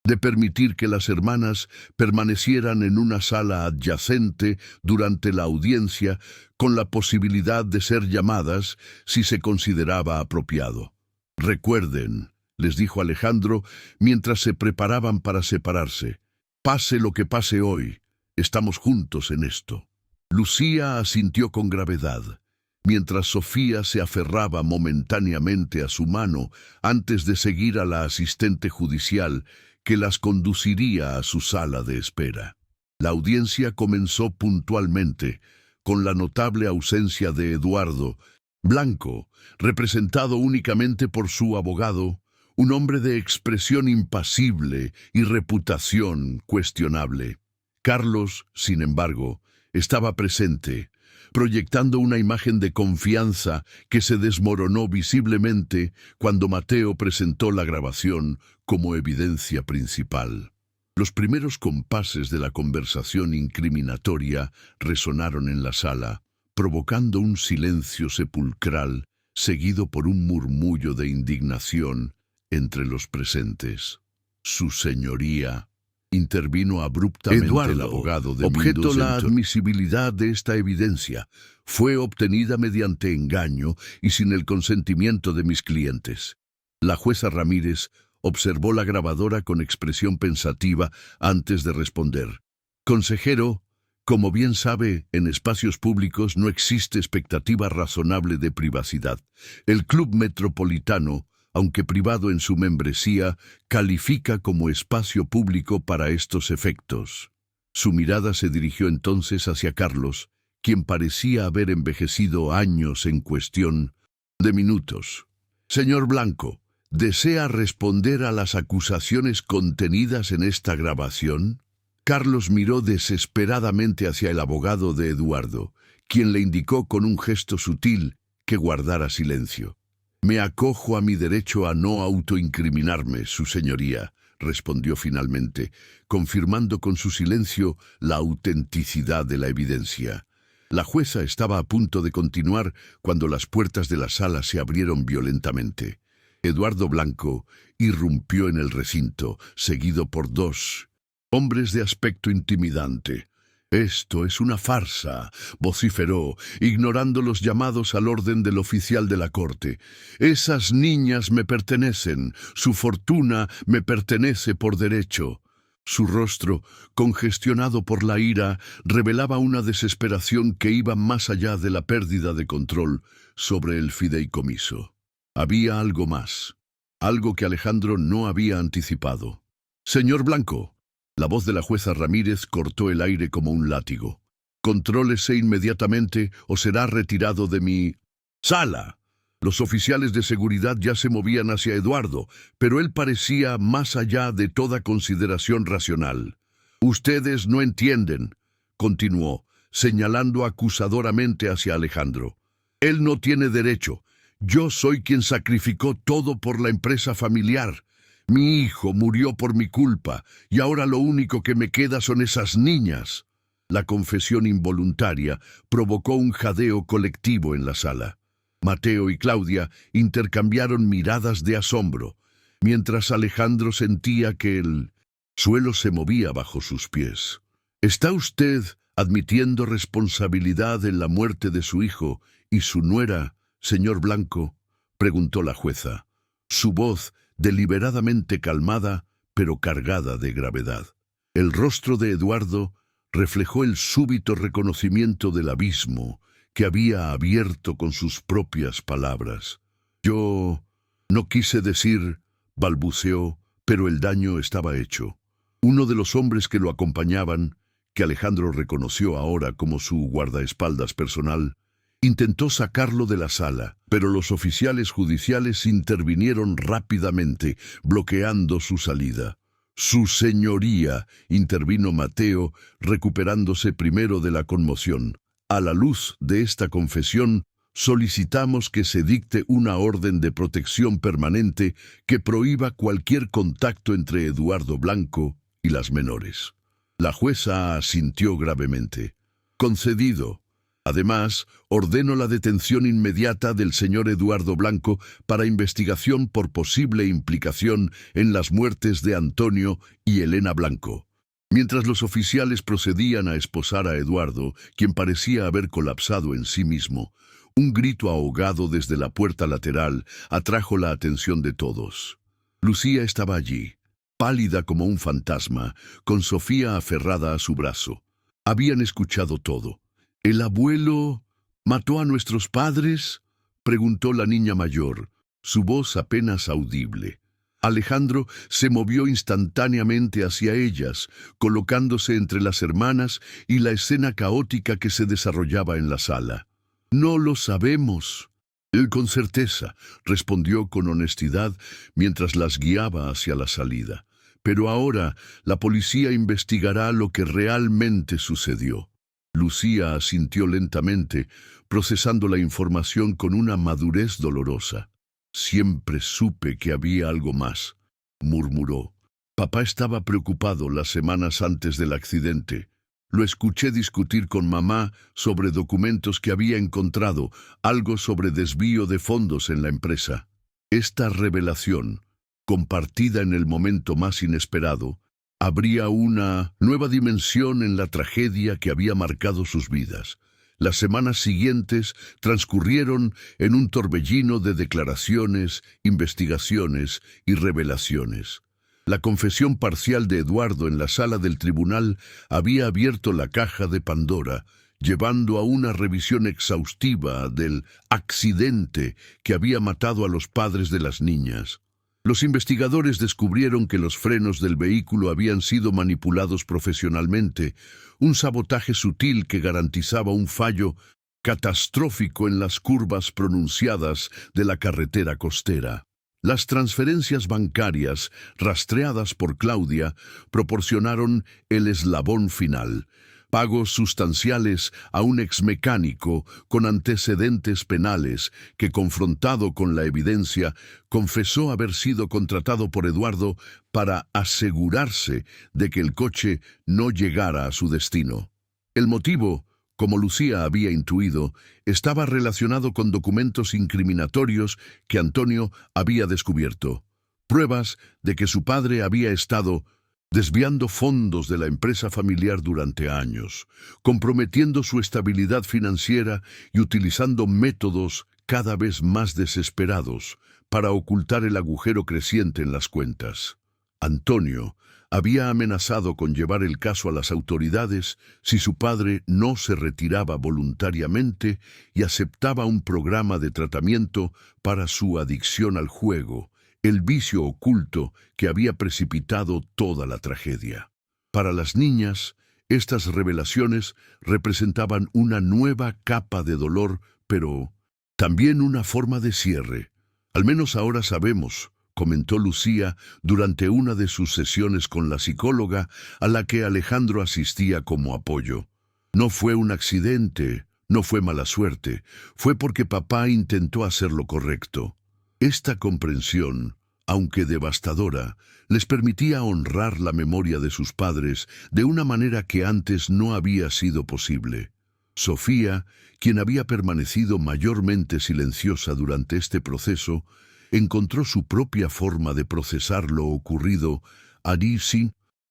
de permitir que las hermanas permanecieran en una sala adyacente durante la audiencia con la posibilidad de ser llamadas si se consideraba apropiado. «Recuerden», les dijo Alejandro mientras se preparaban para separarse, «pase lo que pase hoy, estamos juntos en esto». Lucía asintió con gravedad, mientras Sofía se aferraba momentáneamente a su mano antes de seguir a la asistente judicial que las conduciría a su sala de espera. La audiencia comenzó puntualmente, con la notable ausencia de Eduardo Blanco, representado únicamente por su abogado, un hombre de expresión impasible y reputación cuestionable. Carlos, sin embargo, estaba presente, proyectando una imagen de confianza que se desmoronó visiblemente cuando Mateo presentó la grabación como evidencia principal. Los primeros compases de la conversación incriminatoria resonaron en la sala, provocando un silencio sepulcral, seguido por un murmullo de indignación entre los presentes. «Su señoría», intervino abruptamente Eduardo, el abogado de objeto la admisibilidad de esta evidencia. Fue obtenida mediante engaño y sin el consentimiento de mis clientes. La jueza Ramírez observó la grabadora con expresión pensativa antes de responder. «Consejero, como bien sabe, en espacios públicos no existe expectativa razonable de privacidad. El Club Metropolitano, aunque privado en su membresía, califica como espacio público para estos efectos». Su mirada se dirigió entonces hacia Carlos, quien parecía haber envejecido años en cuestión de minutos. «Señor Blanco, ¿desea responder a las acusaciones contenidas en esta grabación?». Carlos miró desesperadamente hacia el abogado de Eduardo, quien le indicó con un gesto sutil que guardara silencio. «Me acojo a mi derecho a no autoincriminarme, su señoría», respondió finalmente, confirmando con su silencio la autenticidad de la evidencia. La jueza estaba a punto de continuar cuando las puertas de la sala se abrieron violentamente. Eduardo Blanco irrumpió en el recinto, seguido por dos hombres de aspecto intimidante. «Esto es una farsa», vociferó, ignorando los llamados al orden del oficial de la corte. «Esas niñas me pertenecen, su fortuna me pertenece por derecho». Su rostro, congestionado por la ira, revelaba una desesperación que iba más allá de la pérdida de control sobre el fideicomiso. Había algo más, algo que Alejandro no había anticipado. «Señor Blanco», la voz de la jueza Ramírez cortó el aire como un látigo. «Contrólese inmediatamente o será retirado de mi sala». Los oficiales de seguridad ya se movían hacia Eduardo, pero él parecía más allá de toda consideración racional. «Ustedes no entienden», continuó, señalando acusadoramente hacia Alejandro. «Él no tiene derecho. Yo soy quien sacrificó todo por la empresa familiar. Mi hijo murió por mi culpa, y ahora lo único que me queda son esas niñas». La confesión involuntaria provocó un jadeo colectivo en la sala. Mateo y Claudia intercambiaron miradas de asombro, mientras Alejandro sentía que el suelo se movía bajo sus pies. «¿Está usted admitiendo responsabilidad en la muerte de su hijo y su nuera, señor Blanco?», preguntó la jueza, su voz deliberadamente calmada, pero cargada de gravedad. El rostro de Eduardo reflejó el súbito reconocimiento del abismo que había abierto con sus propias palabras. «Yo no quise decir», balbuceó, pero el daño estaba hecho. Uno de los hombres que lo acompañaban, que Alejandro reconoció ahora como su guardaespaldas personal, intentó sacarlo de la sala, pero los oficiales judiciales intervinieron rápidamente, bloqueando su salida. Su señoría, intervino Mateo, recuperándose primero de la conmoción. A la luz de esta confesión, solicitamos que se dicte una orden de protección permanente que prohíba cualquier contacto entre Eduardo Blanco y las menores. La jueza asintió gravemente. Concedido. Además, ordeno la detención inmediata del señor Eduardo Blanco para investigación por posible implicación en las muertes de Antonio y Elena Blanco. Mientras los oficiales procedían a esposar a Eduardo, quien parecía haber colapsado en sí mismo, un grito ahogado desde la puerta lateral atrajo la atención de todos. Lucía estaba allí, pálida como un fantasma, con Sofía aferrada a su brazo. Habían escuchado todo. ¿El abuelo mató a nuestros padres?, preguntó la niña mayor, su voz apenas audible. Alejandro se movió instantáneamente hacia ellas, colocándose entre las hermanas y la escena caótica que se desarrollaba en la sala. «No lo sabemos». Él con certeza respondió con honestidad mientras las guiaba hacia la salida. Pero ahora la policía investigará lo que realmente sucedió. Lucía asintió lentamente, procesando la información con una madurez dolorosa. «Siempre supe que había algo más», murmuró. «Papá estaba preocupado las semanas antes del accidente. Lo escuché discutir con mamá sobre documentos que había encontrado, algo sobre desvío de fondos en la empresa. Esta revelación, compartida en el momento más inesperado, habría una nueva dimensión en la tragedia que había marcado sus vidas. Las semanas siguientes transcurrieron en un torbellino de declaraciones, investigaciones y revelaciones. La confesión parcial de Eduardo en la sala del tribunal había abierto la caja de Pandora, llevando a una revisión exhaustiva del accidente que había matado a los padres de las niñas. Los investigadores descubrieron que los frenos del vehículo habían sido manipulados profesionalmente, un sabotaje sutil que garantizaba un fallo catastrófico en las curvas pronunciadas de la carretera costera. Las transferencias bancarias, rastreadas por Claudia, proporcionaron el eslabón final. Pagos sustanciales a un exmecánico con antecedentes penales que, confrontado con la evidencia, confesó haber sido contratado por Eduardo para asegurarse de que el coche no llegara a su destino. El motivo, como Lucía había intuido, estaba relacionado con documentos incriminatorios que Antonio había descubierto. Pruebas de que su padre había estado desviando fondos de la empresa familiar durante años, comprometiendo su estabilidad financiera y utilizando métodos cada vez más desesperados para ocultar el agujero creciente en las cuentas. Antonio había amenazado con llevar el caso a las autoridades si su padre no se retiraba voluntariamente y aceptaba un programa de tratamiento para su adicción al juego, el vicio oculto que había precipitado toda la tragedia. Para las niñas, estas revelaciones representaban una nueva capa de dolor, pero también una forma de cierre. «Al menos ahora sabemos», comentó Lucía durante una de sus sesiones con la psicóloga a la que Alejandro asistía como apoyo. «No fue un accidente, no fue mala suerte, fue porque papá intentó hacer lo correcto». Esta comprensión, aunque devastadora, les permitía honrar la memoria de sus padres de una manera que antes no había sido posible. Sofía, quien había permanecido mayormente silenciosa durante este proceso, encontró su propia forma de procesar lo ocurrido. A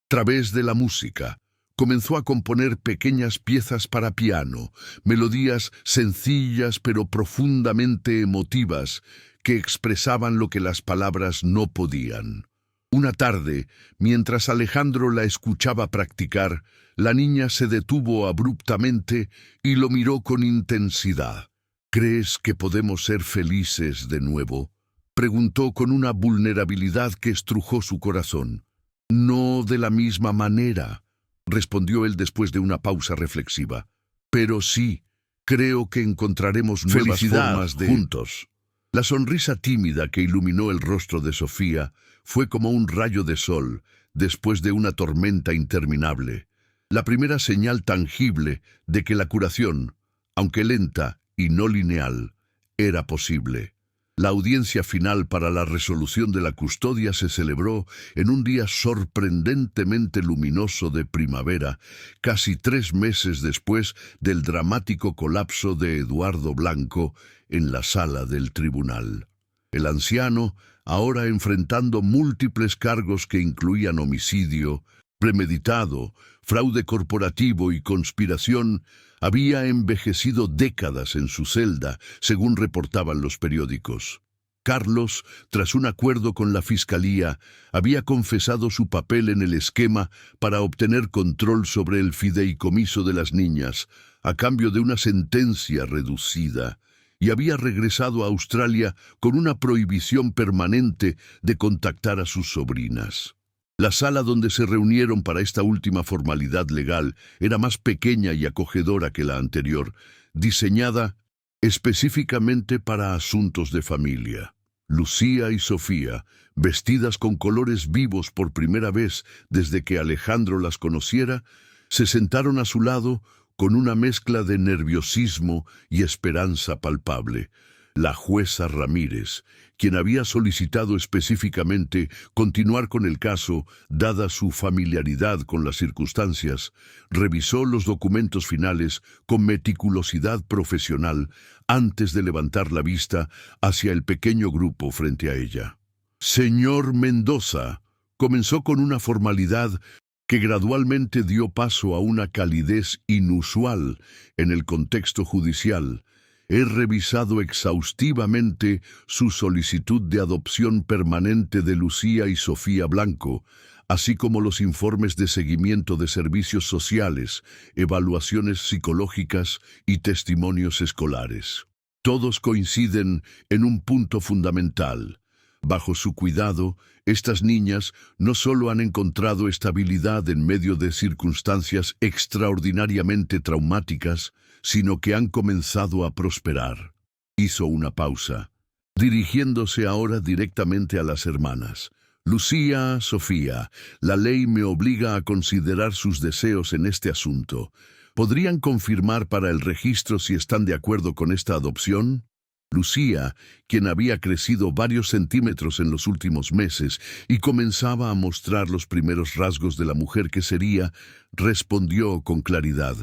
través de la música. Comenzó a componer pequeñas piezas para piano, melodías sencillas pero profundamente emotivas, que expresaban lo que las palabras no podían. Una tarde, mientras Alejandro la escuchaba practicar, la niña se detuvo abruptamente y lo miró con intensidad. «¿Crees que podemos ser felices de nuevo?», preguntó con una vulnerabilidad que estrujó su corazón. «No de la misma manera», respondió él después de una pausa reflexiva. «Pero sí, creo que encontraremos nuevas formas de juntos». La sonrisa tímida que iluminó el rostro de Sofía fue como un rayo de sol, después de una tormenta interminable, la primera señal tangible de que la curación, aunque lenta y no lineal, era posible. La audiencia final para la resolución de la custodia se celebró en un día sorprendentemente luminoso de primavera, casi 3 meses después del dramático colapso de Eduardo Blanco en la sala del tribunal. El anciano, ahora enfrentando múltiples cargos que incluían homicidio, premeditado, fraude corporativo y conspiración, había envejecido décadas en su celda, según reportaban los periódicos. Carlos, tras un acuerdo con la fiscalía, había confesado su papel en el esquema para obtener control sobre el fideicomiso de las niñas, a cambio de una sentencia reducida, y había regresado a Australia con una prohibición permanente de contactar a sus sobrinas. La sala donde se reunieron para esta última formalidad legal era más pequeña y acogedora que la anterior, diseñada específicamente para asuntos de familia. Lucía y Sofía, vestidas con colores vivos por primera vez desde que Alejandro las conociera, se sentaron a su lado con una mezcla de nerviosismo y esperanza palpable. La jueza Ramírez, quien había solicitado específicamente continuar con el caso, dada su familiaridad con las circunstancias, revisó los documentos finales con meticulosidad profesional antes de levantar la vista hacia el pequeño grupo frente a ella. Señor Mendoza, comenzó con una formalidad que gradualmente dio paso a una calidez inusual en el contexto judicial. He revisado exhaustivamente su solicitud de adopción permanente de Lucía y Sofía Blanco, así como los informes de seguimiento de servicios sociales, evaluaciones psicológicas y testimonios escolares. Todos coinciden en un punto fundamental. Bajo su cuidado, estas niñas no solo han encontrado estabilidad en medio de circunstancias extraordinariamente traumáticas, sino que han comenzado a prosperar. Hizo una pausa, dirigiéndose ahora directamente a las hermanas. Lucía, Sofía, la ley me obliga a considerar sus deseos en este asunto. ¿Podrían confirmar para el registro si están de acuerdo con esta adopción? Lucía, quien había crecido varios centímetros en los últimos meses y comenzaba a mostrar los primeros rasgos de la mujer que sería, respondió con claridad: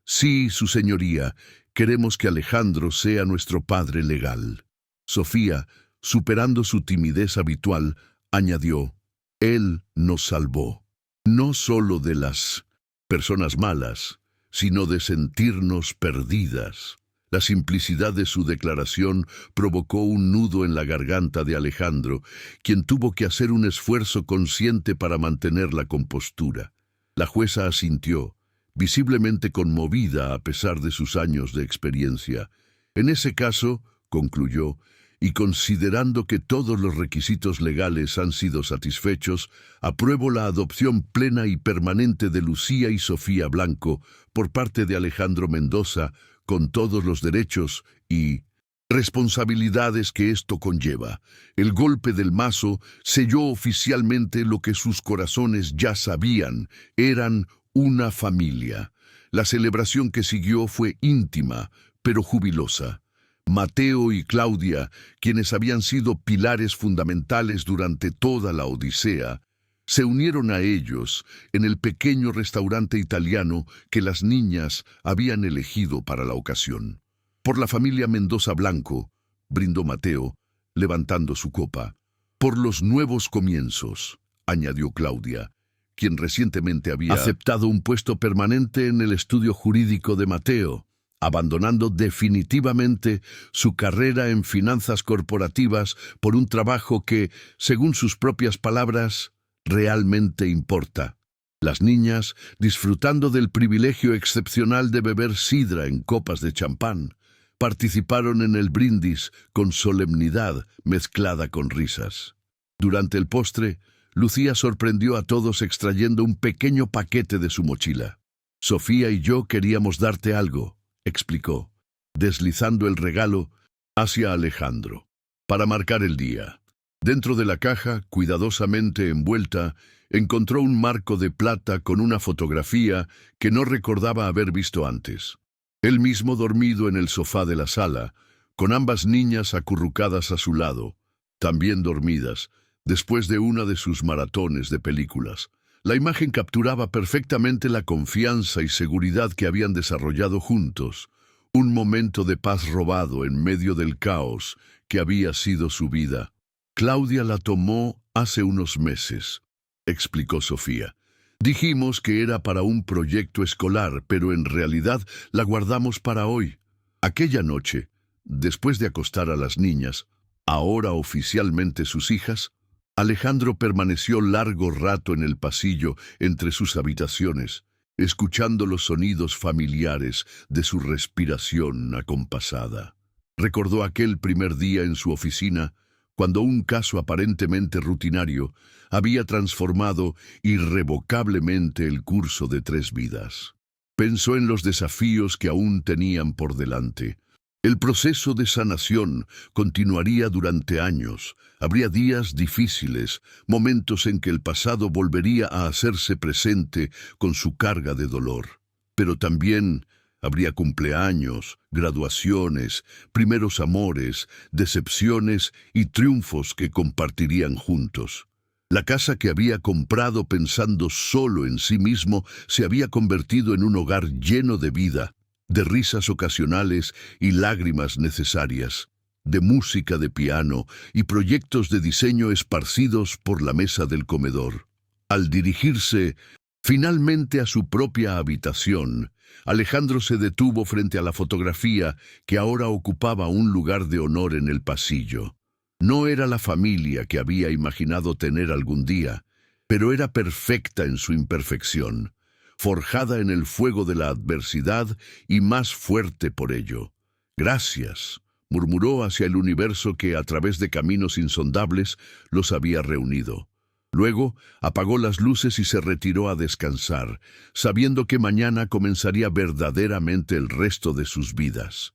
«Sí, su señoría, queremos que Alejandro sea nuestro padre legal». Sofía, superando su timidez habitual, añadió: «Él nos salvó, no solo de las personas malas, sino de sentirnos perdidas». La simplicidad de su declaración provocó un nudo en la garganta de Alejandro, quien tuvo que hacer un esfuerzo consciente para mantener la compostura. La jueza asintió, visiblemente conmovida a pesar de sus años de experiencia. «En ese caso», concluyó, «y considerando que todos los requisitos legales han sido satisfechos, apruebo la adopción plena y permanente de Lucía y Sofía Blanco por parte de Alejandro Mendoza, con todos los derechos y responsabilidades que esto conlleva». El golpe del mazo selló oficialmente lo que sus corazones ya sabían: eran una familia. La celebración que siguió fue íntima, pero jubilosa. Mateo y Claudia, quienes habían sido pilares fundamentales durante toda la odisea, se unieron a ellos en el pequeño restaurante italiano que las niñas habían elegido para la ocasión. «Por la familia Mendoza Blanco», brindó Mateo, levantando su copa. «Por los nuevos comienzos», añadió Claudia, quien recientemente había aceptado un puesto permanente en el estudio jurídico de Mateo, abandonando definitivamente su carrera en finanzas corporativas por un trabajo que, según sus propias palabras, realmente importa. Las niñas, disfrutando del privilegio excepcional de beber sidra en copas de champán, participaron en el brindis con solemnidad mezclada con risas. Durante el postre, Lucía sorprendió a todos extrayendo un pequeño paquete de su mochila. «Sofía y yo queríamos darte algo», explicó, deslizando el regalo hacia Alejandro, «para marcar el día». Dentro de la caja, cuidadosamente envuelta, Encontró un marco de plata con una fotografía que no recordaba haber visto antes. Él mismo dormido en el sofá de la sala, con ambas niñas acurrucadas a su lado, también dormidas, después de una de sus maratones de películas. La imagen capturaba perfectamente la confianza y seguridad que habían desarrollado juntos, un momento de paz robado en medio del caos que había sido su vida. Claudia la tomó hace unos meses, explicó Sofía. Dijimos que era para un proyecto escolar, pero en realidad la guardamos para hoy. Aquella noche, después de acostar a las niñas, ahora oficialmente sus hijas, Alejandro permaneció largo rato en el pasillo entre sus habitaciones, escuchando los sonidos familiares de su respiración acompasada. Recordó aquel primer día en su oficina, cuando un caso aparentemente rutinario había transformado irrevocablemente el curso de 3 vidas. Pensó en los desafíos que aún tenían por delante. El proceso de sanación continuaría durante años. Habría días difíciles, momentos en que el pasado volvería a hacerse presente con su carga de dolor. Pero también habría cumpleaños, graduaciones, primeros amores, decepciones y triunfos que compartirían juntos. La casa que había comprado pensando solo en sí mismo se había convertido en un hogar lleno de vida, de risas ocasionales y lágrimas necesarias, de música de piano y proyectos de diseño esparcidos por la mesa del comedor. Al dirigirse finalmente a su propia habitación, Alejandro se detuvo frente a la fotografía que ahora ocupaba un lugar de honor en el pasillo. No era la familia que había imaginado tener algún día, pero era perfecta en su imperfección, forjada en el fuego de la adversidad y más fuerte por ello. «Gracias», murmuró hacia el universo que, a través de caminos insondables, los había reunido. Luego apagó las luces y se retiró a descansar, sabiendo que mañana comenzaría verdaderamente el resto de sus vidas.